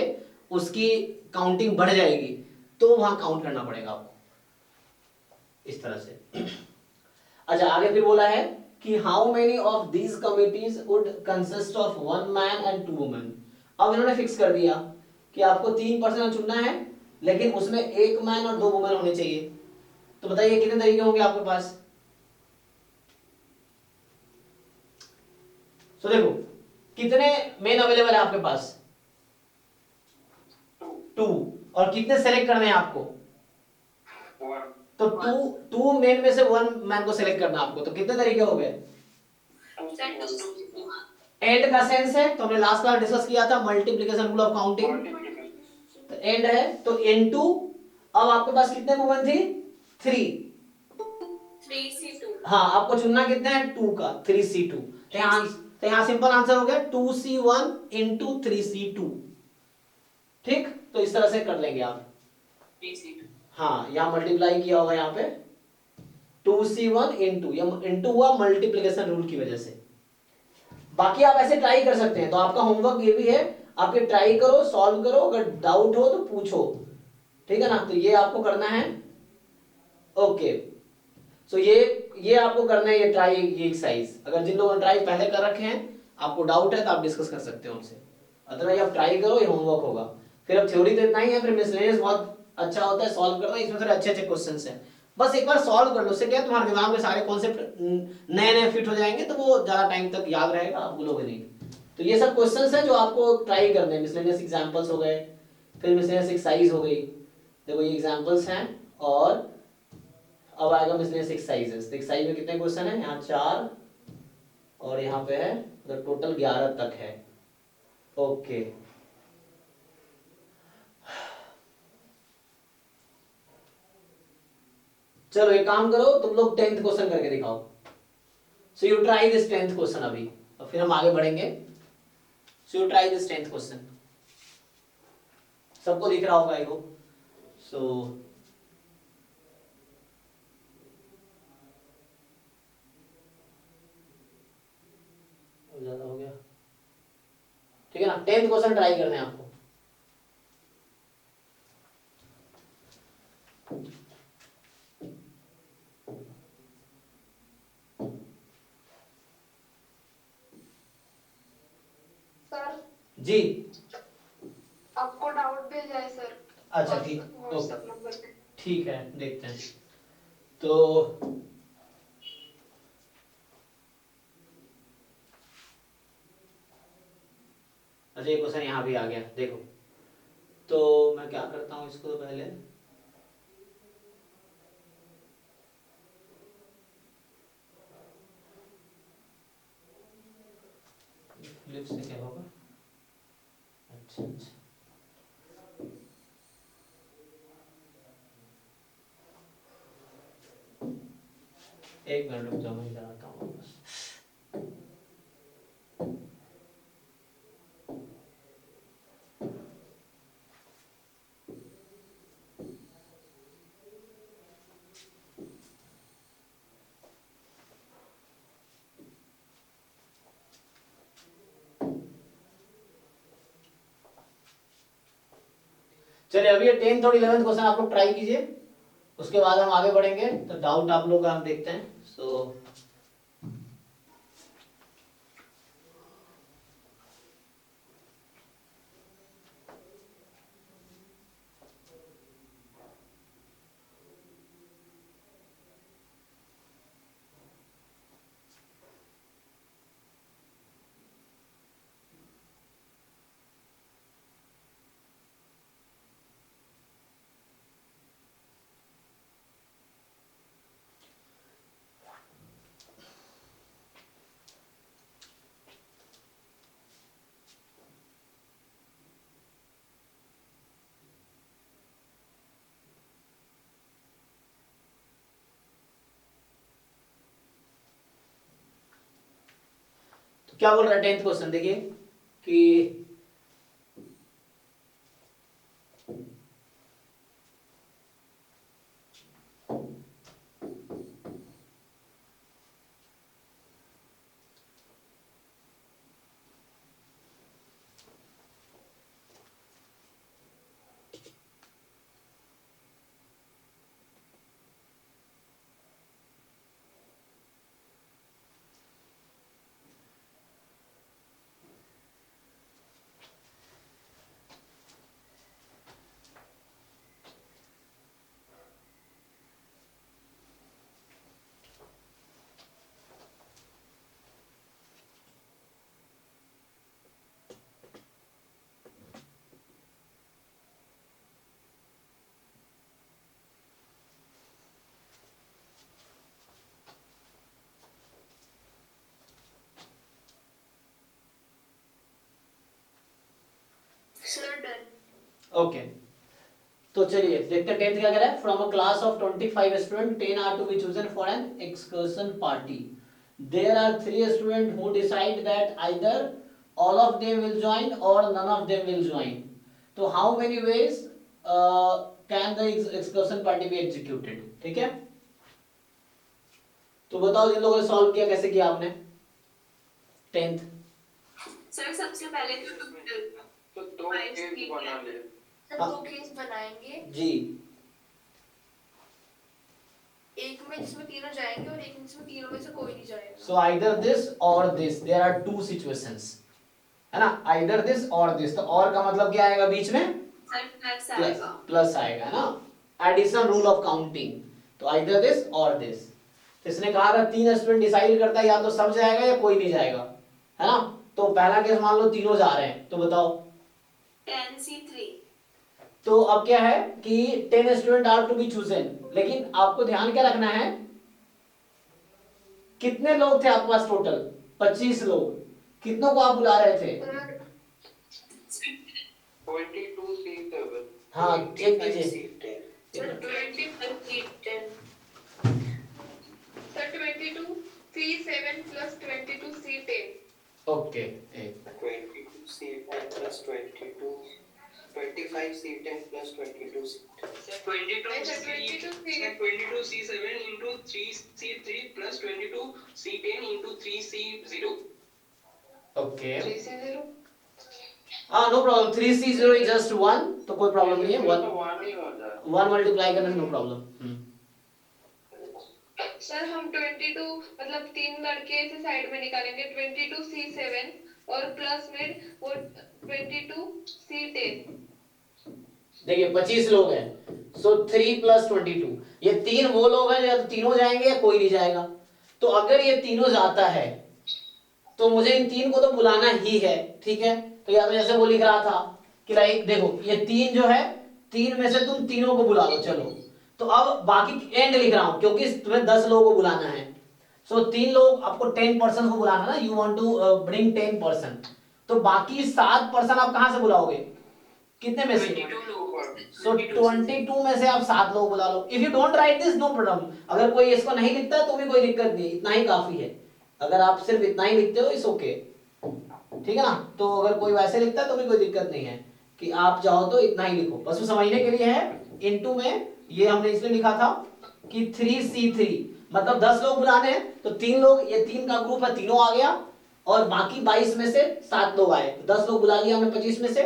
उसकी काउंटिंग बढ़ जाएगी, तो वहां काउंट करना पड़ेगा आपको, इस तरह से। अच्छा, आगे फिर बोला है कि how many of these committees would consist of 1 man and 2 women. अब इन्होंने फिक्स कर दिया कि आपको 3% चुनना है, लेकिन उसमें 1 मैन और 2 वुमेन होने चाहिए। तो बताइए कितने तरीके होंगे आपके पास। तो देखो कितने मेन अवेलेबल है आपके पास, 2, और कितने सेलेक्ट करने हैं आपको, 1 तो 2 मेन में से 1 मैन को सेलेक्ट करना आपको। तो कितने तरीके हो गए। एंड का सेंस है, तो हमने लास्ट बार डिस्कस किया था मल्टीप्लिकेशन रूल ऑफ काउंटिंग। तो एंड है तो n2। अब आपके पास कितने वुमेन थी, 3। 3C2। हाँ, आपको चुनना कितना है, 2 का, 3C2। तो यहाँ सिंपल आंसर हो गया 2C1 इंटू 3C2। ठीक, तो इस तरह से कर लेंगे आप। 3C2। हाँ, यहाँ मल्टीप्लाई किया होगा यहाँ पे 2C1 इंटू, ये इंटू हुआ मल्टीप्लिकेशन रूल की वजह से। बाकी आप ऐसे ट्राई कर सकते हैं। तो आपका होमवर्क ये भी है, आप ये ट्राई करो, सॉल्व करो, अगर डाउट हो तो पूछो, ठीक है ना। तो ये आपको करना है। ओके, सो ये आपको करना है, ये ट्राई, ये एक्सरसाइज। अगर जिन लोगों ने ट्राई पहले कर रखे हैं, आपको डाउट है तो आप डिस्कस कर सकते हो उनसे। अदरवाइज आप ट्राई करो, ये होमवर्क होगा। फिर अब थ्योरी तो इतना ही है, फिर मिसलेनियस बहुत अच्छा होता है सॉल्व करना। इसमें थोड़े अच्छे अच्छे क्वेश्चंस हैं, बस एक बार सॉल्व कर लो, उससे क्या है, तुम्हारे दिमाग में सारे कॉन्सेप्ट नए नए फिट हो जाएंगे, तो वो ज्यादा टाइम तक याद रहेगा, आप भूलोगे नहीं। तो ये सब क्वेश्चंस हैं जो आपको ट्राई करने हैं। मिसलेनियस एग्जांपल्स हो गए, फिर मिसलेनियस एक्सरसाइज हो गई। देखो ये एग्जांपल्स हैं, और अब आएगा मिसलेनियस एक्सरसाइजेस। एक्सरसाइज में कितने क्वेश्चन हैं, यहाँ 4 और यहाँ पे है, तो टोटल 11 तक है। ओके, चलो एक काम करो, तुम लोग 10th क्वेश्चन करके दिखाओ। So you try this 10th question अभी, और फिर हम आगे बढ़ेंगे। So you try this 10th question. सबको दिख रहा होगा आई होप। सो ज्यादा हो गया, ठीक है ना। 10th क्वेश्चन ट्राई करने हैं आपको। सर जी, आपको डाउट भेजा है सर। अच्छा ठीक, व्हाट्सएप नंबर पे। ठीक है, देखते हैं। तो अच्छा, ये क्वेश्चन यहाँ भी आ गया, देखो। तो मैं क्या करता हूँ, इसको तो पहले फ्लिप से क्या होगा। अच्छा अच्छा, एक मिनट रुक जाओ, मैं इधर आता हूँ वापस। चलिए, अभी ये 10th और 11th क्वेश्चन आप लोग ट्राई कीजिए, उसके बाद हम आगे बढ़ेंगे। तो डाउट आप लोग का हम देखते हैं। सो तो क्या बोल रहा है 10th क्वेश्चन, देखिए कि ओके तो चलिए देखते हैं 10th क्या कह रहा है. From a class of 25 student 10 are to be chosen for an excursion party. There are 3 student who decide that either all of them will join or none of them will join. तो how many ways can the excursion party be executed. ठीक है तो बताओ जिन लोगों ने solve किया कैसे किया आपने 10th. सर सबसे पहले तो दो केस बना ले. सर 2 केस बनाएंगे, जी एक में जिसमें तीनों जाएंगे और एक में जिसमें तीनों में से कोई नहीं जाएगा. so either this or this there are two situations है ना. either this or this तो और का मतलब क्या आएगा बीच में सर प्लस प्लस आएगा. प्लस आएगा है ना. Addition rule of counting. तो either this or this. तो इसने कहा था 3 स्टूडेंट डिसाइड करता है या तो सब जाएगा या कोई नहीं जाएगा है ना. तो पहला केस मान लो तीनों जा रहे हैं तो बताओ 10C3. तो अब क्या है कि 10 student are to be chosen. लेकिन आपको ध्यान क्या रखना है कितने लोग थे आपके पास टोटल 25 लोग. कितनों को आप बुला रहे थे. 22C7. हाँ चेक कीजिए. Sir 25C10. Sir 22C7 plus 22C10. Okay 22C10 plus 22, 25C10 plus 22C10. 22C7 into 3C3 plus 22C10 into 3C0. Okay 3C0. हाँ no problem. 3C0 is just 1 तो कोई प्रॉब्लम नहीं है. 1 तो 1 ही हो जाए. 1 मल्टीप्लाई करना नो प्रॉब्लम. सर हम 22 मतलब 3 लड़के से साइड में निकालेंगे 22C7 और प्लस में वो 22C10. देखिए 25 लोग हैं सो 3 प्लस 22 ये 3 वो लोग हैं या तो तीनों जाएंगे या कोई नहीं जाएगा. तो अगर ये तीनों जाता है तो मुझे इन 3 को तो बुलाना ही है. ठीक है तो या तो जैसे वो लिख रहा था कि लाइक देखो ये 3 जो है 3 में से तुम तीनों को बुला लो. चलो तो अब बाकी एंड लिख रहा हूं क्योंकि तुम्हें 10 लोगों को बुलाना है. सो 3 लोग आपको 10 पर्सन को बुलाना ना. You want to bring 10 person. तो बाकी 7 पर्सन आप कहां से बुलाओगे कितने में से. 22 लोग. सो 22 में से आप 7 लोग बुला लो. If you don't write this no problem. अगर कोई इसको नहीं लिखता तो भी कोई दिक्कत नहीं. इतना ही काफी है. अगर आप सिर्फ इतना ही लिखते हो इट्स ओके. ठीक है ना. तो अगर कोई वैसे लिखता है तो भी कोई दिक्कत नहीं है कि आप चाहो तो इतना ही लिखो. बस वो समझने के लिए है. इनटू में ये हमने इसलिए लिखा था कि 3C3 मतलब 10 लोग बुलाने हैं तो 3 लोग ये 3 का ग्रुप है तीनों आ गया और बाकी 22 में से 7 लोग आए. 10 लोग बुला लिया हमने 25 में से.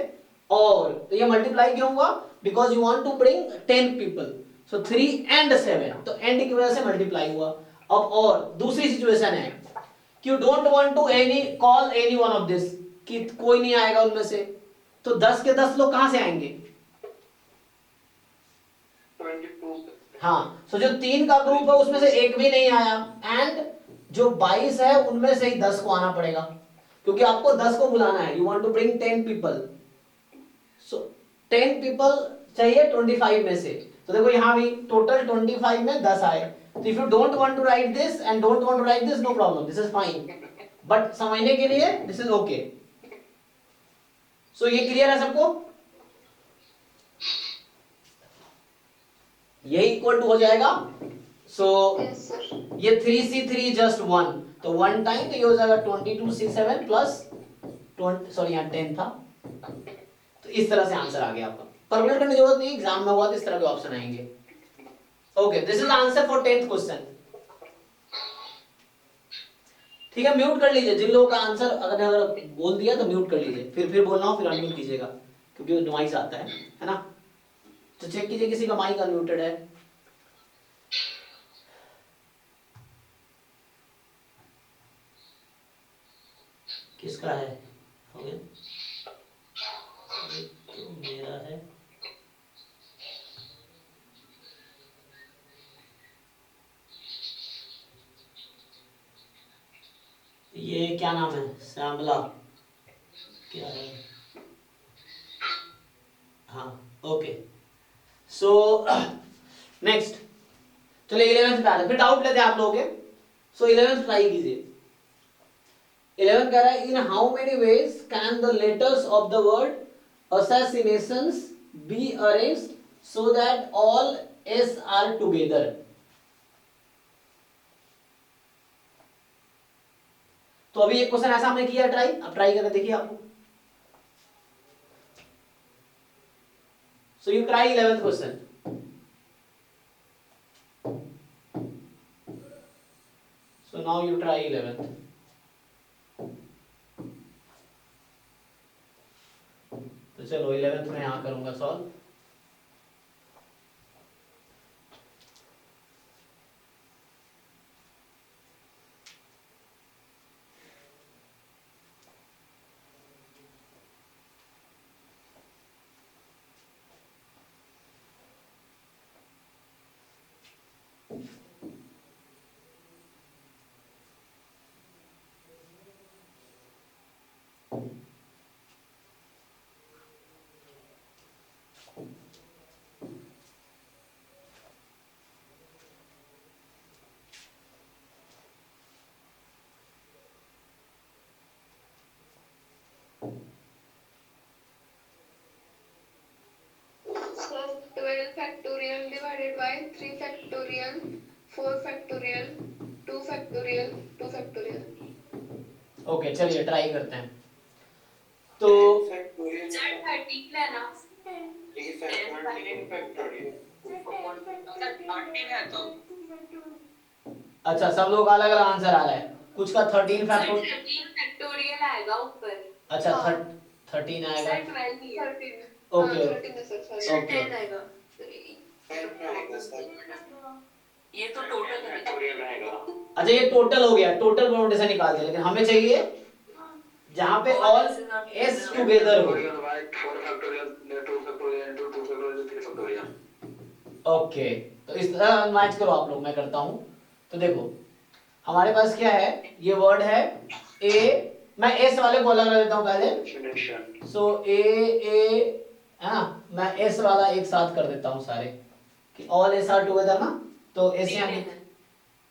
और तो ये मल्टीप्लाई क्यों हुआ because you want to bring 10 people. So 3 and 7 तो एंड की वजह से मल्टीप्लाई हुआ. अब और दूसरी सिचुएशन है कि you don't want to any call any one of this कि कोई नहीं आएगा उनमें से. तो 10 के 10 लोग कहां से आएंगे 22. हाँ सो जो 3 का ग्रुप है उसमें से एक भी नहीं आया एंड जो 22 है उनमें से ही 10 को आना पड़ेगा क्योंकि आपको 10 को बुलाना है. You want to bring 10 people. So 10 people चाहिए 25 में से. तो देखो यहां भी टोटल 25 में 10 आए. तो if you don't want to write this and don't want to write this no problem. This is fine but समझने के लिए दिस इज ओके. सो ये क्लियर है सबको. ये इक्वल टू हो जाएगा. सो ये 3C3 जस्ट 1 तो 1 टाइम तो ये हो जाएगा 22C7 प्लस 20 सॉरी यहाँ 10 था. तो इस तरह से आंसर आ गया आपका. कैलकुलेट करने की जरूरत नहीं. एग्जाम में हुआ तो इस तरह के ऑप्शन आएंगे. Okay this is answer for 10th question. ठीक है म्यूट कर लीजिए जिन लोगों का आंसर अगर बोल दिया तो म्यूट कर लीजिए. फिर बोलना हो फिर अनम्यूट कीजिएगा क्योंकि नॉइस आता है ना. तो चेक कीजिए किसी का माइक अनम्यूटेड है. किसका है हो गया तो मेरा है. ये क्या नाम है श्यामला क्या है. हाँ ओके सो नेक्स्ट चलिए 11th पे आते हैं. फिर डाउट लेते हैं आप लोगों के. सो 11th ट्राई कीजिए. 11 कह रहा है in how many ways can the letters of the word assassinations be arranged so that all S are together. तो अभी एक क्वेश्चन ऐसा हमने किया ट्राई, अब ट्राई करके देखिए आपको. So you try 11th question. So now you try 11th. तो चलो 11th में यहाँ करूंगा solve. So 12 factorial divided by 3 factorial, 4 factorial, 2 factorial, 2 factorial. Okay चलिए ट्राई करते हैं. तो फैक्टोरियल सर 13 लेना 3 फैक्टोरियल 10 फैक्टोरियल 13 है तो अच्छा सब लोग अलग अलग आंसर आ रहा है. कुछ का 13 फैक्टोरियल. 13 फैक्टोरियल आएगा ऊपर. अच्छा 13 आएगा. सर 12 ही है. 13. ओके 13 है सर, sorry. Sir okay. 10 आएगा. 10 आएगा सर. ये तो टोटल है. फैक्टोरियल रहेगा. अच्छा ये टोटल हो गया, टोटल परमुटेशन निकाल दिया, लेकिन हमें चाहिए जहाँ पे ऑल एस टुगेदर हो. Factorial by 4 factorial 2 factorial into 2 factorial 3 factorial. Okay तो इस तरह मैच करो आप लोग, मैं करता हूँ. तो देखो हमारे पास क्या है, ये वर्ड है ए. मैं एस वाले को अलग कर देता हूँ पहले. डेफिनेशन सो ए है ना, मैं एस वाला एक साथ कर देता हूँ सारे कि ऑल एस आर टुगेदर ना. तो एस यहाँ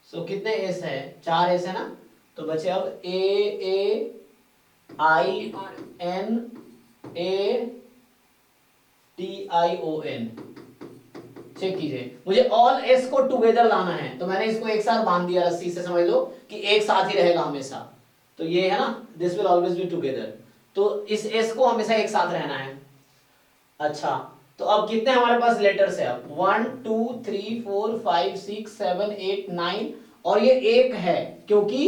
सो कितने एस है, 4 एस है ना. तो बचे अब A I N A T I O N. Check कीजिए, मुझे ऑल एस को टुगेदर लाना है, तो मैंने इसको एक साथ बांध दिया रस्सी से, समझ लो कि एक साथ ही रहेगा हमेशा. तो ये है ना, this will always be together. तो इस एस को हमेशा एक साथ रहना है. अच्छा तो अब कितने हमारे पास लेटर्स है, अब 1 2 3 4 5 6 7 8 9 और ये एक है क्योंकि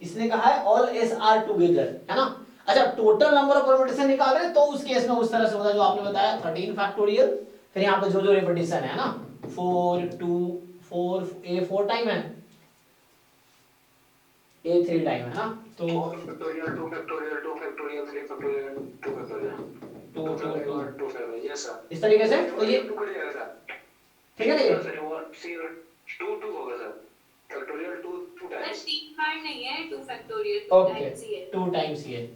इसने कहा है ऑल एस आर टुगेदर, है ना. अच्छा टोटल नंबर ऑफ परमुटेशन निकाल रहे हैं तो उस केस में उस तरह से होगा जो आपने बताया 13 फैक्टोरियल. फिर यहाँ पे जो जो रिपीटिशन है ना 4 2 4 ए 4 टाइम है, ए 3 टाइम है ना. तो 4 factorial 2 factorial 2 factorial 3 factorial 2 factorial 2 2 2 2 factorial. Yes sir. इस तरीके से. तो ये 2 कर जाएगा सर. ठीक है. ये सर वो 2 होगा सर. Factorial 2 times. 3 बार नहीं है 2 फैक्टोरियल. ओके 2 टाइम्स ये.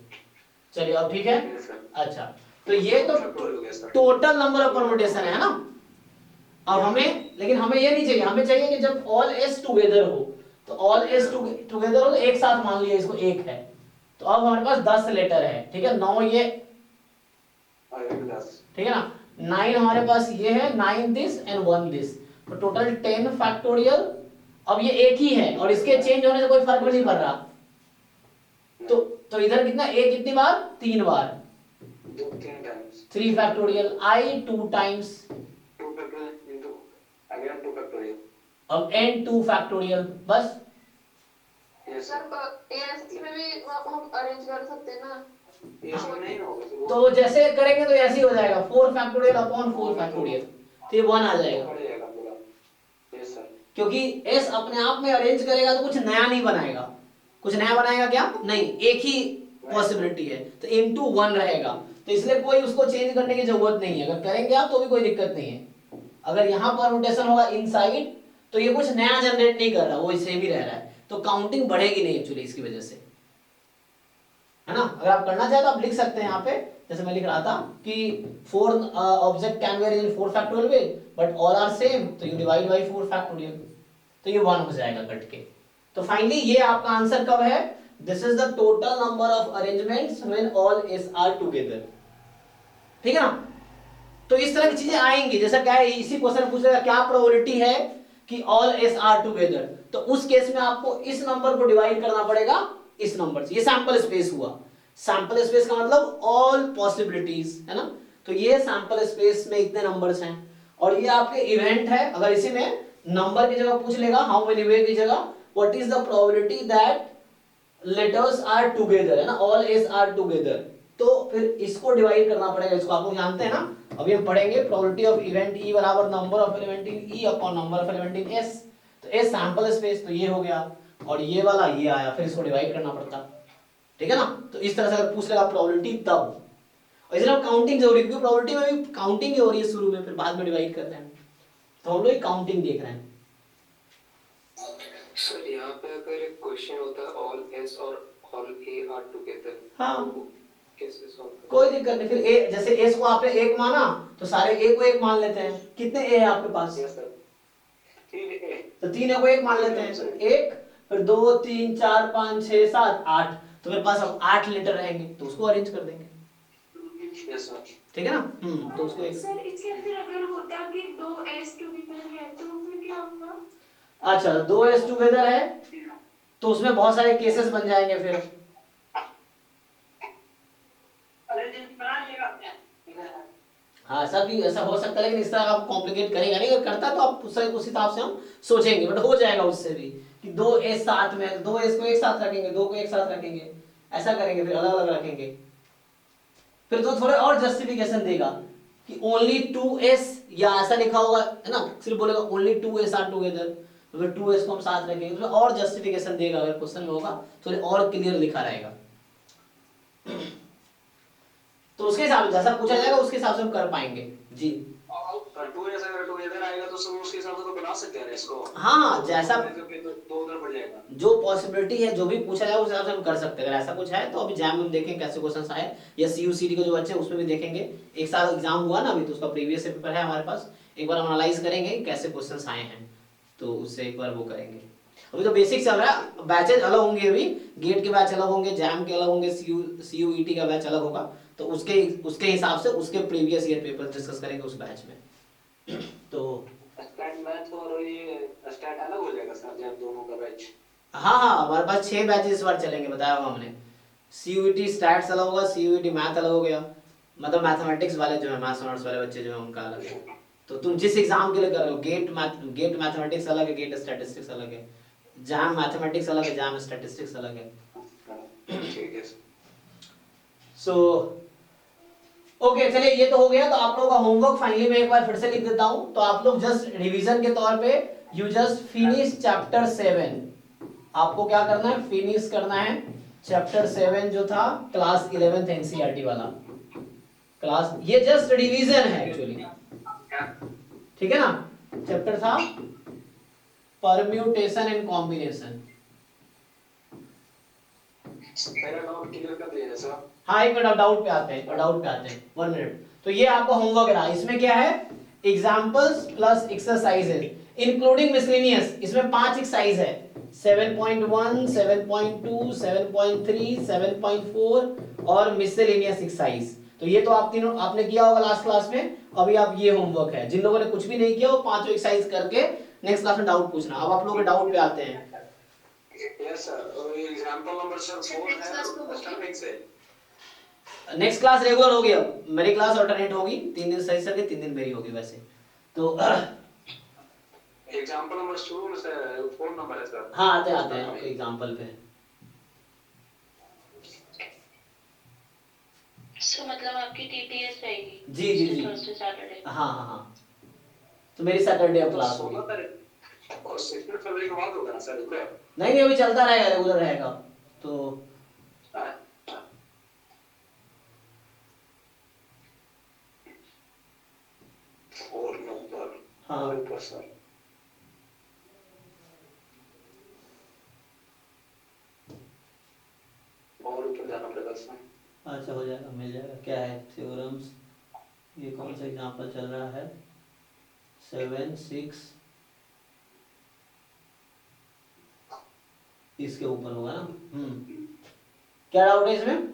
चलिए अब ठीक है. Yes sir. अच्छा तो ये तो फैक्टोरियल हो गया sir. Total number of permutation है ना. अब हमें, लेकिन हमें ये नहीं चाहिए, हमें चाहिए कि जब ऑल एस टुगेदर हो, तो ऑल एस टुगेदर हो तो एक साथ मान लिया इसको एक है. तो अब हमारे पास 10 लेटर है, ठीक है. 9 ये, ठीक है ना. 9 हमारे पास ये है, 9 दिस एंड 1 दिस. तो टोटल 10 फैक्टोरियल. अब ये एक ही है और इसके चेंज होने से कोई फर्क नहीं पड़ रहा. तो इधर कितना, ए कितनी बार, 3 बार. 3 टाइम्स. 3 फैक्टोरियल, आई 2 times. 2 factorial into again 2 factorial. अब n 2 फैक्टोरियल बस. Yes sir sir. एएससी में भी हम अरेंज कर सकते हैं ना. इसमें नहीं होगा सर. तो जैसे करेंगे तो ऐसे ही हो जाएगा 4 फैक्टोरियल अपॉन 4 फैक्टोरियल. तो ये 1 आ जाएगा बढ़ जाएगा पूरा. Yes sir. क्योंकि s अपने आप में अरेंज करेगा तो कुछ नया नहीं बनाएगा. कुछ नया बनाएगा क्या, नहीं, एक ही पॉसिबिलिटी है. तो इनटू 1 रहेगा, तो इसलिए कोई उसको चेंज करने की जरूरत नहीं है. अगर करेंगे आप तो भी कोई दिक्कत नहीं है. अगर यहाँ परमुटेशन होगा इनसाइड तो ये कुछ नया जनरेट नहीं कर रहा, वो सेम ही रह रहा है. तो काउंटिंग बढ़ेगी नहीं एक्चुअली इसकी वजह से, है ना. अगर आप करना चाहे तो आप लिख सकते हैं यहाँ पे, जैसे मैं लिख रहा था कि 4 object can be arranged in 4 factorial way but all are same. तो यू डिवाइड बाय 4 फैक्टोरियल, तो ये 1 हो जाएगा कट के. तो फाइनली ये आपका आंसर कब है, this is the total number of arrangements when all S R together. ठीक है ना. तो इस तरह की चीजें आएंगी। जैसा क्या है, इसी क्वेश्चन पूछेगा क्या प्रोबेबिलिटी है कि ऑल एस आर टुगेदर, तो उस केस में आपको इस नंबर को डिवाइड करना पड़ेगा इस नंबर से। ये सैंपल स्पेस हुआ। सैंपल स्पेस का मतलब ऑल पॉसिबिलिटीज है ना। तो ये सैंपल स्पेस में इतने नंबर्स हैं और ये आपके इवेंट है। अगर इसी में नंबर की जगह पूछ लेगा हाउ मेनी वे की जगह what is the probability that letters are together है ना, ऑल एस आर टुगेदर, तो फिर इसको डिवाइड करना पड़ेगा। इसको आप लोग जानते हैं ना, अभी हम पढ़ेंगे प्रोबेबिलिटी ऑफ इवेंट ई बराबर number of element in E upon number of element in S. तो एस सैंपल स्पेस, तो ये हो गया और ये वाला ये आया, फिर इसको डिवाइड करना पड़ता, ठीक है ना। तो इस तरह से अगर पूछ लेगा प्रोबेबिलिटी तब, और इसलिए काउंटिंग जरूरी है, क्योंकि प्रोबेबिलिटी में भी काउंटिंग ही हो रही है शुरू में, फिर बाद में डिवाइड करते हैं। तो हम लोग काउंटिंग देख रहे हैं। सर यहाँ पे अगर एक क्वेश्चन होता है ऑल एस और ऑल ए आर टुगेदर, हाँ कैसे सॉल्व करें? कोई दिक्कत नहीं, फिर ए जैसे एस को आपने एक माना तो सारे ए को एक मान लेते हैं। कितने ए है आपके पास? यस सर, 3 ए, तो 3 ए को एक मान लेते हैं, एक फिर 2 3 4 5 6 7 8, तो मेरे पास अब 8 लेटर रहेंगे, तो उसको अरेंज कर देंगे, यस सर। ठीक है ना। तो उसको एक, सर इसके अंदर अगर होता कि 2 एस टुगेदर है तो फिर क्या होगा? अच्छा 2 एस टुगेदर है तो उसमें बहुत सारे केसेस बन जाएंगे फिर। हाँ ऐसा भी ऐसा हो सकता है, लेकिन इस तरह आप कॉम्प्लिकेट करेगा नहीं, अगर करता तो आप उस हिसाब से हम सोचेंगे, बट हो जाएगा उससे भी कि 2 एस साथ में, 2 एस को एक साथ रखेंगे, 2 को एक साथ रखेंगे, ऐसा करेंगे, फिर अलग अलग रखेंगे। फिर तो थोड़े और जस्टिफिकेशन देगा कि ओनली 2 एस, या ऐसा लिखा होगा है ना, सिर्फ बोलेगा ओनली 2 एस आर टुगेदर, तो फिर 2 एस को हम साथ रखेंगे, तो और जस्टिफिकेशन देगा। अगर क्वेश्चन में होगा तो और क्लियर लिखा रहेगा। तो उसके हिसाब से जैसा पूछा जाएगा उसके हिसाब से हम कर पाएंगे जी। और 2 एस अगर टुगेदर आएगा तो सब उसके हिसाब से तो बना सकते हैं इसको। हाँ जैसा दो उधर पड़ जाएगा, जो पॉसिबिलिटी है, जो भी पूछा जाए उस हिसाब से हम कर सकते हैं। अगर ऐसा कुछ है तो अभी जैम में देखें कैसे क्वेश्चंस आए, या सीयूसीडी के जो बच्चे हैं उसमें भी देखेंगे। एक साल एग्जाम हुआ ना अभी, तो उसका प्रीवियस पेपर है हमारे पास, एक बार हम एनालाइज करेंगे कैसे क्वेश्चंस आए हैं, तो उससे एक बार वो करेंगे। अभी तो बेसिक चल रहा है, बैचेज अलग होंगे, अभी गेट के बैच अलग होंगे, जैम के अलग होंगे, सीयूईटी का बैच अलग होगा, तो उसके हिसाब से उसके प्रीवियस ईयर पेपर डिस्कस करेंगे उस बैच में। तो स्टैट मैथ और ये स्टैट अलग हो जाएगा सर जब दोनों का बैच? हाँ हमारे पास 6 बैचेस इस बार चलेंगे, बताया हुआ हमने। सीयूईटी स्टैट्स अलग होगा, सीयूईटी मैथ अलग हो गया, मतलब मैथमेटिक्स वाले जो है, मैथ्स ऑनर्स वाले बच्चे जो है उनका अलग है। तो तुम जिस एग्जाम के लिए कर रहे हो, गेट मैथमेटिक्स अलग है, गेट स्टैटिस्टिक्स अलग है, जैम मैथमेटिक्स अलग है, जैम स्टैटिस्टिक्स अलग है। ठीक है सर। सो ओके चलिए, ये तो हो गया। तो आप लोगों का होमवर्क फाइनली मैं एक बार फिर से लिख देता हूं। तो आप लोग जस्ट रिवीजन के तौर पे यू जस्ट फिनिश चैप्टर 7। आपको क्या करना है, फिनिश करना है चैप्टर 7 जो था क्लास 11th एनसीईआरटी वाला क्लास। ये जस्ट रिवीजन है एक्चुअली, ठीक है ना। चैप्टर था परम्यूटेशन एंड कॉम्बिनेशन। मेरा डाउट क्लियर कर दीजिए सर। हाँ एक मिनट, डाउट पे आते हैं 1 मिनट। तो ये आपका होमवर्क रहा, इसमें क्या है, examples plus exercises including miscellaneous. इसमें 5 एक्सरसाइज है, 7.1 7.2 7.3 7.4 और मिसलेनियस एक्सरसाइज। तो ये तो आप तीनों आपने किया होगा लास्ट क्लास में। अभी आप ये होमवर्क है, जिन लोगों ने कुछ भी नहीं किया वो 5 एक्सरसाइज करके नेक्स्ट क्लास में डाउट पूछना। अब आप लोगों के डाउट पे आते हैं। यस सर, और एग्जांपल नंबर सर 4 है स्टार्टिंग से। नेक्स्ट क्लास रेगुलर होगी, अब मेरी क्लास अल्टरनेट होगी, 3 दिन सही सर के 3 दिन मेरी होगी वैसे तो। एग्जांपल नंबर शुरू में से 4 नंबर है सर। हाँ आते हैं आपके एग्जांपल पे। सो मतलब आपकी टीटीएस रहेगी जी थर्सडे सैटरडे। हाँ तो मेरी सैटरडे अब क्लास होगी। 16 तारीख और 16 फरवरी के बाद होगा ना सर? नहीं अभी चलता रहेगा, रेगुलर रहेगा तो। और नंबर हाँ ऊपर सर। और ऊपर जाना पड़ेगा सर। अच्छा हो जाएगा, मिल जाएगा। क्या है थ्योरम्स, ये कौन सा एग्जांपल चल रहा है, 7 6 इसके ऊपर होगा ना। क्या डाउट है इसमें?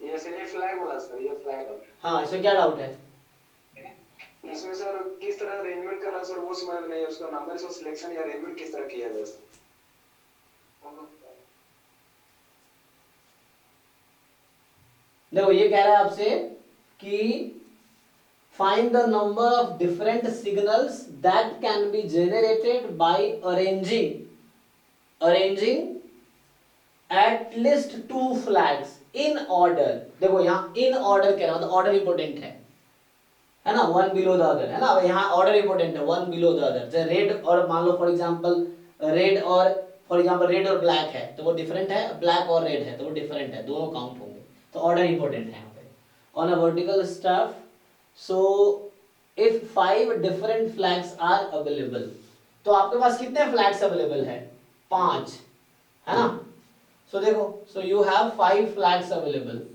ये फ्लैग वाला सर, ये फ्लैग। हाँ इसमें क्या डाउट है? इसमें सर किस तरह अरेंजमेंट करना सर वो समझ में नहीं, उसका नंबर से सिलेक्शन या अरेंजमेंट किस तरह किया जाए सर? देखो ये कह रहा है आपसे कि find the number of different signals that can be generated by arranging at least 2 flags in order। देखो यहाँ in order कह रहा है, मतलब ऑर्डर इंपोर्टेंट है ना, वन बिलो द अदर, है ना। अब यहाँ ऑर्डर इंपोर्टेंट है, वन बिलो द अदर। जैसे रेड और मान लो फॉर एग्जांपल रेड और ब्लैक है तो वो डिफरेंट है, ब्लैक और रेड है तो वो डिफरेंट है, दोनों काउंट होंगे, तो ऑर्डर इंपोर्टेंट है यहाँ पे। On a vertical stuff, so if 5 different flags are available, तो आपके पास कितने फ्लैग्स अवेलेबल है? 5, है ना। सो देखो, so you have 5 flags available.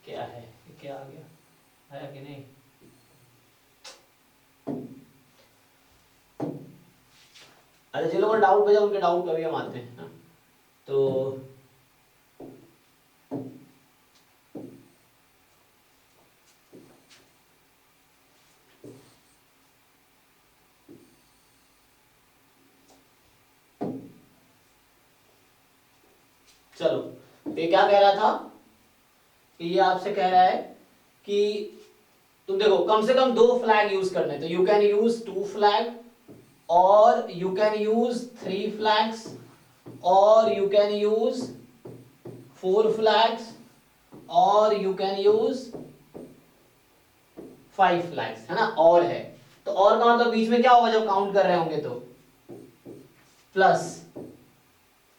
क्या है, क्या आ गया, आया कि नहीं? अच्छा, जिन लोगों को डाउट भेजा उनके डाउट कभी हम आते हैं ना। तो चलो, ये क्या कह रहा था कि ये आपसे कह रहा है कि तुम देखो कम से कम 2 फ्लैग यूज करने, तो यू कैन यूज 2 फ्लैग और यू कैन यूज 3 फ्लैग्स और यू कैन यूज 4 फ्लैग्स और यू कैन यूज 5 फ्लैग्स, है ना। और है तो और का मतलब बीच में क्या होगा जब काउंट कर रहे होंगे तो plus,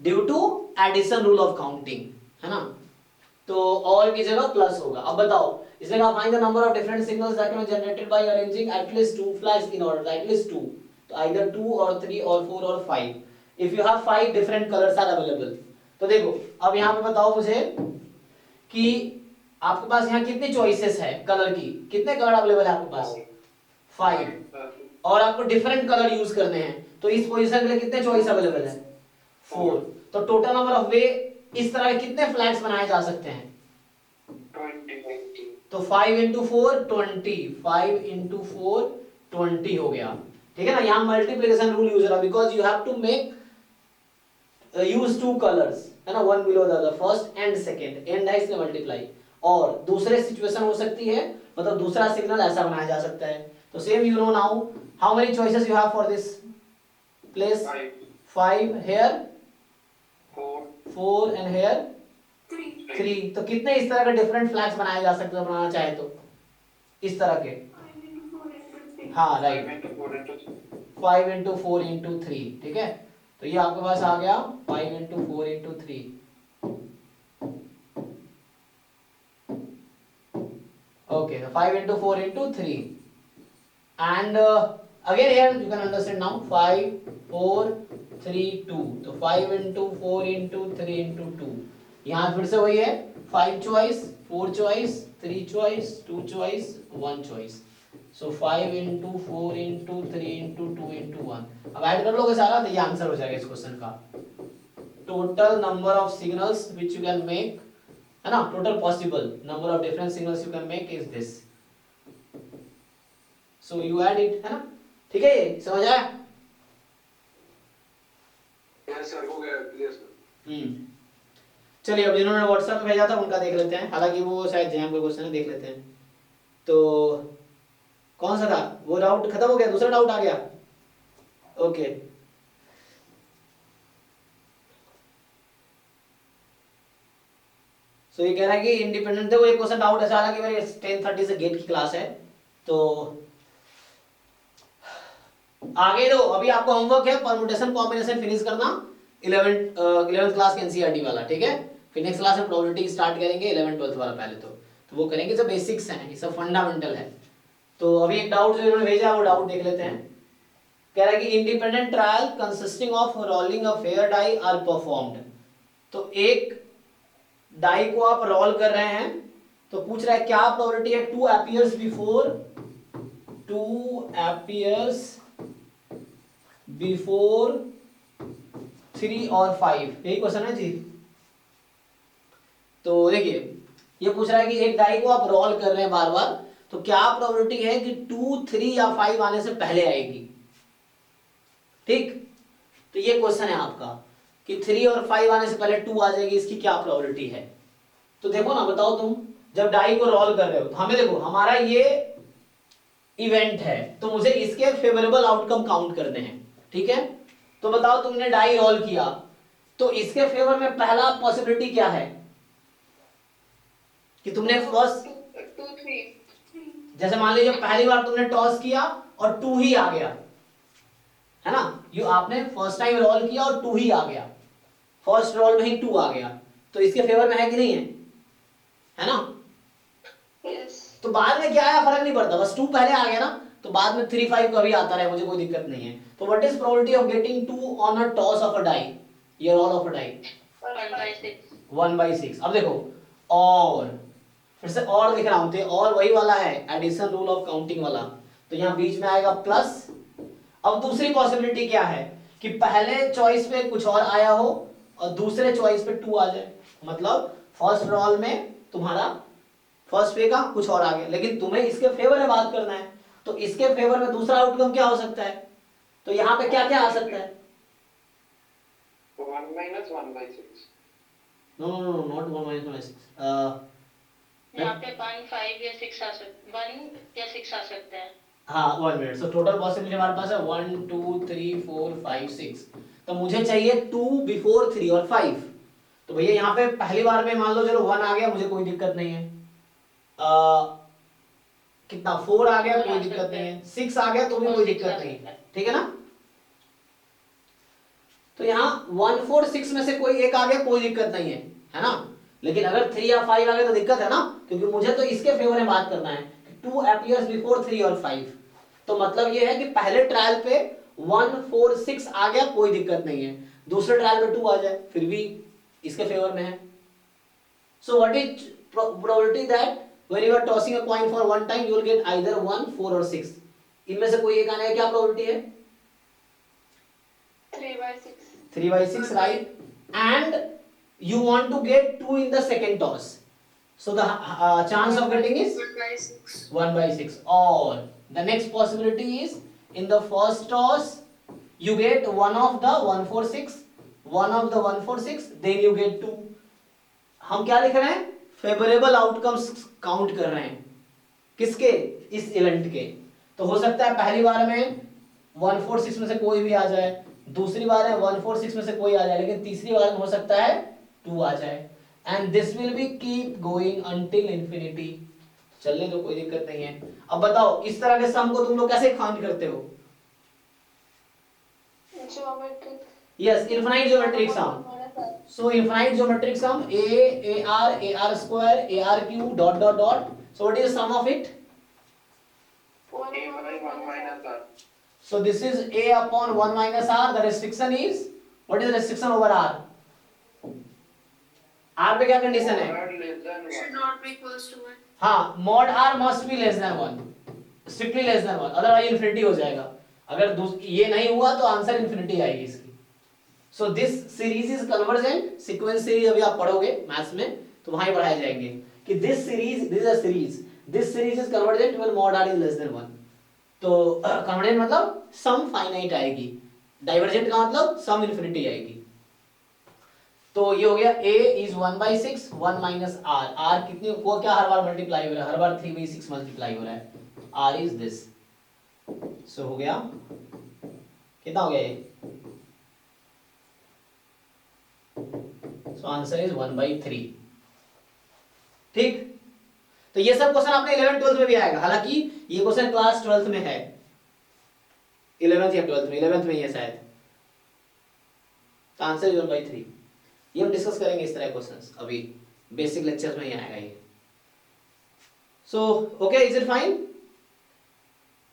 due to addition rule of counting, है ना। तो और की जगह प्लस होगा। अब बताओ, इसने कहा find the number of different signals that can be generated by arranging at least 2 flags in order, at least 2, तो आइदर 2 और 3 और 4 और 5 if you have 5 different colours are available. तो देखो अब यहाँ पे बताओ मुझे कि आपके पास यहाँ कितनी चॉइसेस है कलर की, कितने कलर अवेलेबल है आपके पास? 5, और आपको डिफरेंट कलर यूज करने हैं, तो इस पोजीशन के लिए कितने चॉइस अवेलेबल है? 4। तो टोटल नंबर ऑफ वे इस तरह के कितने फ्लैग्स बनाए जा सकते हैं? 20। तो 5 into 4 20, 5 into 4 20 हो गया, ठीक है ना। यहाँ मल्टीप्लिकेशन रूल यूज रहा because you have to make use 2 colours, है ना, one below the other, first and second, and है इसलिए मल्टीप्लाई। और दूसरे सिचुएशन हो सकती है, मतलब दूसरा सिग्नल ऐसा बनाया जा सकता है। तो same you know now how many choices you have for this place? 5 here, 4 and here 3। तो कितने इस तरह के डिफरेंट फ्लैग्स बनाए जा सकते हैं बनाना चाहे तो, इस तरह के? हाँ राइट, 5 into 4 into 3, ठीक है। तो ये आपके पास आ गया 5 into 4 into 3। Okay, 5 into 4 into 3 and again here you can understand now 5 4 3 2, तो 5 into 4 into 3 into 2, यहाँ फिर से वही है 5 choice 4 choice 3 choice 2 choice 1 choice, so 5 into 4 into 3 into 2 into 1। अब ऐड कर लोगे सारा तो ये आंसर हो जाएगा इस क्वेश्चन का। Total number of signals which you can make, है ना, total possible number of different signals you can make is this, so you add it, है ना। ठीक है, ये समझ आया? यस सर, हो गया क्लियर सर। चलिए अब जिन्होंने व्हाट्सएप पे भेजा था उनका देख लेते हैं, हालांकि वो शायद जैम का क्वेश्चन है, देख लेते हैं। तो कौन सा था वो? डाउट खत्म हो गया, दूसरा डाउट आ गया। ओके सो ये कह रहा है कि इंडिपेंडेंट, देखो एक क्वेश्चन डाउट ऐसा, हालांकि मेरी 10:30 से गेट की क्लास है तो आगे दो। अभी आपको होमवर्क है परम्यूटेशन कॉम्बिनेशन फिनिश करना, 11th क्लास के एनसीईआरटी वाला, ठीक है। फिर नेक्स्ट क्लास में प्रोबेबिलिटी स्टार्ट करेंगे 11th 12th वाला पहले तो वो करेंगे, सब बेसिक्स हैं, ये सब फंडामेंटल है। तो अभी एक डाउट जो इन्होंने भेजा वो डाउट देख लेते हैं। कह रहा है कि independent trial consisting of rolling a fair die are performed, तो एक डाई को आप रोल कर रहे हैं तो पूछ रहा है क्या प्रोबेबिलिटी है 2 appears before 3 और 5, यही क्वेश्चन है जी। तो देखिए ये पूछ रहा है कि एक डाई को आप रोल कर रहे हैं बार बार, तो क्या प्रोबेबिलिटी है कि 2, 3 या 5 आने से पहले आएगी। ठीक, तो ये क्वेश्चन है आपका कि 3 और 5 आने से पहले 2 आ जाएगी, इसकी क्या प्रोबेबिलिटी है। तो देखो ना, बताओ तुम जब डाई को रोल कर रहे हो तो हमें देखो हमारा ये इवेंट है, तो मुझे इसके फेवरेबल आउटकम काउंट करने हैं। ठीक है, तो बताओ तुमने डाई रोल किया तो इसके फेवर में पहला पॉसिबिलिटी क्या है कि तुमने फर्स्ट, 2, 3। जैसे मान लीजिए पहली बार तुमने टॉस किया और 2 ही आ गया, है ना, ये आपने फर्स्ट टाइम रोल किया और 2 ही आ गया, फर्स्ट रोल में ही 2 आ गया, तो इसके फेवर में है कि नहीं है ना। यस। तो बाद में क्या आया फर्क नहीं पड़ता, बस 2 पहले आ गया ना, तो बाद में 3, 5 कभी आता रहे, मुझे कोई दिक्कत नहीं है। तो what is probability of getting 2 on a toss of a die, ये रोल ऑफ अ डाई? 1/6। 1/6। अब देखो और फिर से और लिख रहा हूं, तो और वही वाला है एडिशन रूल ऑफ काउंटिंग वाला, तो यहाँ बीच में आएगा प्लस। अब दूसरी पॉसिबिलिटी क्या है कि पहले चॉइस पे कुछ और आया हो और दूसरे चॉइस पे 2 आ जाए, मतलब फर्स्ट रोल में तुम्हारा फर्स्ट पे का कुछ और आ गया, लेकिन तुम्हें इसके फेवर में बात करना है, तो इसके फेवर में दूसरा आउटकम क्या हो सकता है, तो यहाँ पे क्या क्या आ सकता है? 1 minus 1/6। No no no, not 1/6, यहाँ पे 1, 5 या 6 आ सकते, 1 या 6 आ सकते हैं। हाँ 1 मिनट। सो टोटल पॉसिबिलिटी हमारे पास है 1, 2, 3, 4, 5, 6, तो मुझे चाहिए 2 बिफोर 3 और 5। तो भैया यहाँ पे पहली बार में मान लो चलो 1 आ गया, मुझे कोई दिक्कत नहीं है। कितना 4 आ गया, कोई दिक्कत नहीं है। 6 आ गया तो भी कोई दिक्कत नहीं है, ठीक है ना। तो यहाँ 1, 4, 6 में से कोई एक आ गया, कोई दिक्कत नहीं है ना। लेकिन अगर 3 या 5 आ गया तो दिक्कत है ना, क्योंकि मुझे तो इसके फेवर में बात करना है कि 2 अपीयर्स बिफोर 3 और 5। तो मतलब ये है कि पहले ट्रायल पे 1, 4, 6 आ गया, कोई दिक्कत नहीं है, दूसरे ट्रायल पे 2 आ जाए फिर भी इसके फेवर में है। So what is probability that when you are tossing a coin for one time you will get either 1, 4 or 6, इनमें से कोई एक आने का क्या प्रोबेबिलिटी है? 3/6। 3/6, right? And you want to get 2 in the second toss, so the chance of getting is 1/6. 1/6. Or the next possibility is in the first toss you get one of the 1, 4, 6, one of the 1, 4, 6, then you get 2. हम क्या लिख रहे हैं? Favourable outcomes count कर रहे हैं, किसके? इस इवेंट के। तो हो सकता है पहली बार में 1, 4, 6 में से कोई भी आ जाए, दूसरी बार में 1, 4, 6 में से कोई आ जाए, लेकिन तीसरी बार में हो सकता है 2 आ जाए। And this will be keep going until infinity, चलने दो, कोई दिक्कत नहीं है। अब बताओ इस तरह के सम को तुम लोग कैसे काउंट करते हो? Geometric. Yes, infinite geometric some. So infinite geometric sum ar square ar cube dot dot dot. So what is the sum of it? 1 A by 1 minus r. So this is a upon 1 minus r. The restriction is, what is the restriction over r? r पे क्या condition है? Mod less than 1. not be equals to 1. हाँ, mod r must be less than 1, strictly less than 1, otherwise infinity हो जाएगा। अगर ये नहीं हुआ तो आंसर infinity आएगी इसकी। So this series is convergent, sequence series अभी आप पढ़ोगे मैथ्स में तो वहां ही पढ़ाए जाएंगे कि this is a series, this series is convergent when mod r is less than 1. तो convergent मतलब sum finite आएगी, divergent का मतलब sum infinity आएगी। तो ये हो गया a is 1/6, 1 minus r, r कितनी वो क्या हर बार मल्टीप्लाई हो रहा है, हर बार 3/6 मल्टीप्लाई हो रहा है, r is this. So हो गया, कितना हो गया ये? So answer is 1/3। ठीक, तो ये सब क्वेश्चन आपने 11th 12th में भी आएगा, हालांकि ये क्वेश्चन क्लास 12th में है, 11th या 12th में, 11th में ही है शायद। तो आंसर इज 1/3। ये हम डिस्कस करेंगे इस तरह क्वेश्चंस, अभी बेसिक लेक्चर्स में ही आएगा ये। So okay, is it fine?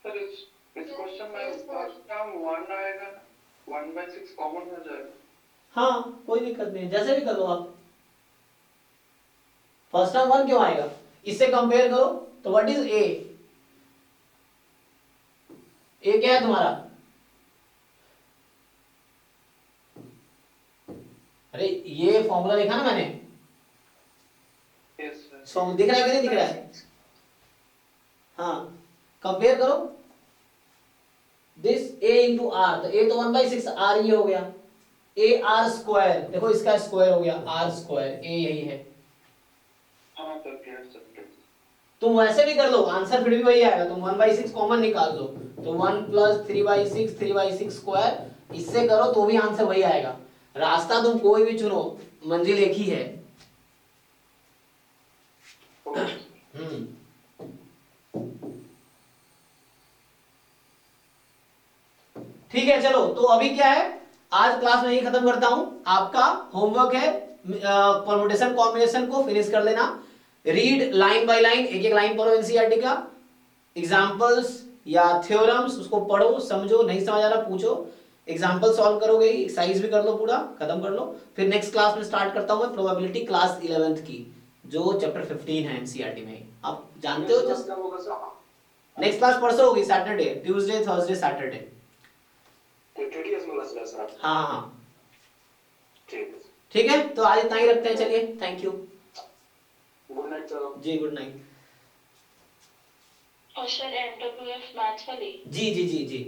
Sir इस क्वेश्चन में फर्स्ट टर्म 1 आएगा, 1/6 कॉमन हो जाएगा। हाँ कोई दिक्कत नहीं, जैसे भी कर लो आप। फर्स्ट टर्म 1 क्यों आएगा, इससे कंपेयर करो तो व्हाट इज ए? ए क्या है तुम्हारा? अरे ये फॉर्मूला लिखा ना मैंने, यस सर। सो दिख रहा है कि नहीं दिख रहा है? हाँ, कंपेयर करो दिस a इंटू आर, तो a तो 1/6 r ये हो गया, a r स्क्वायर, देखो इसका स्क्वायर हो गया r स्क्वायर, a यही है। हाँ सर क्लियर सर। तुम वैसे भी कर लो, आंसर फिर भी वही आएगा, तुम 1/6 कॉमन निकाल दो, तो 1 प्लस 3/6 स्क्वायर, इससे करो तो भी आंसर वही आएगा। रास्ता तुम कोई भी चुनो, मंजिल एक ही है। हम्म, ठीक है चलो, तो अभी क्या है, आज क्लास में यही खत्म करता हूं। आपका होमवर्क है परमुटेशन कॉम्बिनेशन को फिनिश कर लेना, रीड लाइन बाय लाइन, एक एक लाइन पढ़ो एनसीईआरटी का, एग्जांपल्स या थ्योरम्स उसको पढ़ो समझो, नहीं समझ आ रहा पूछो, एग्जांपल सॉल्व करोगे, एक्सरसाइज भी कर लो, पूरा खत्म कर लो। फिर नेक्स्ट क्लास में स्टार्ट करता हूं मैं प्रोबेबिलिटी क्लास 11th की, जो चैप्टर 15 है एनसीईआरटी में, आप जानते हो। जस्ट कब होगा सर? नेक्स्ट क्लास परसों होगी, Saturday, Tuesday Thursday Saturday. TTS में क्लास है सर? हाँ हाँ ठीक है। ठीक है, तो आज इतना ही रखते हैं, चलिए thank you good night sir. जी, गुड नाइट और सर MWF मैथ्स वाली जी जी जी जी।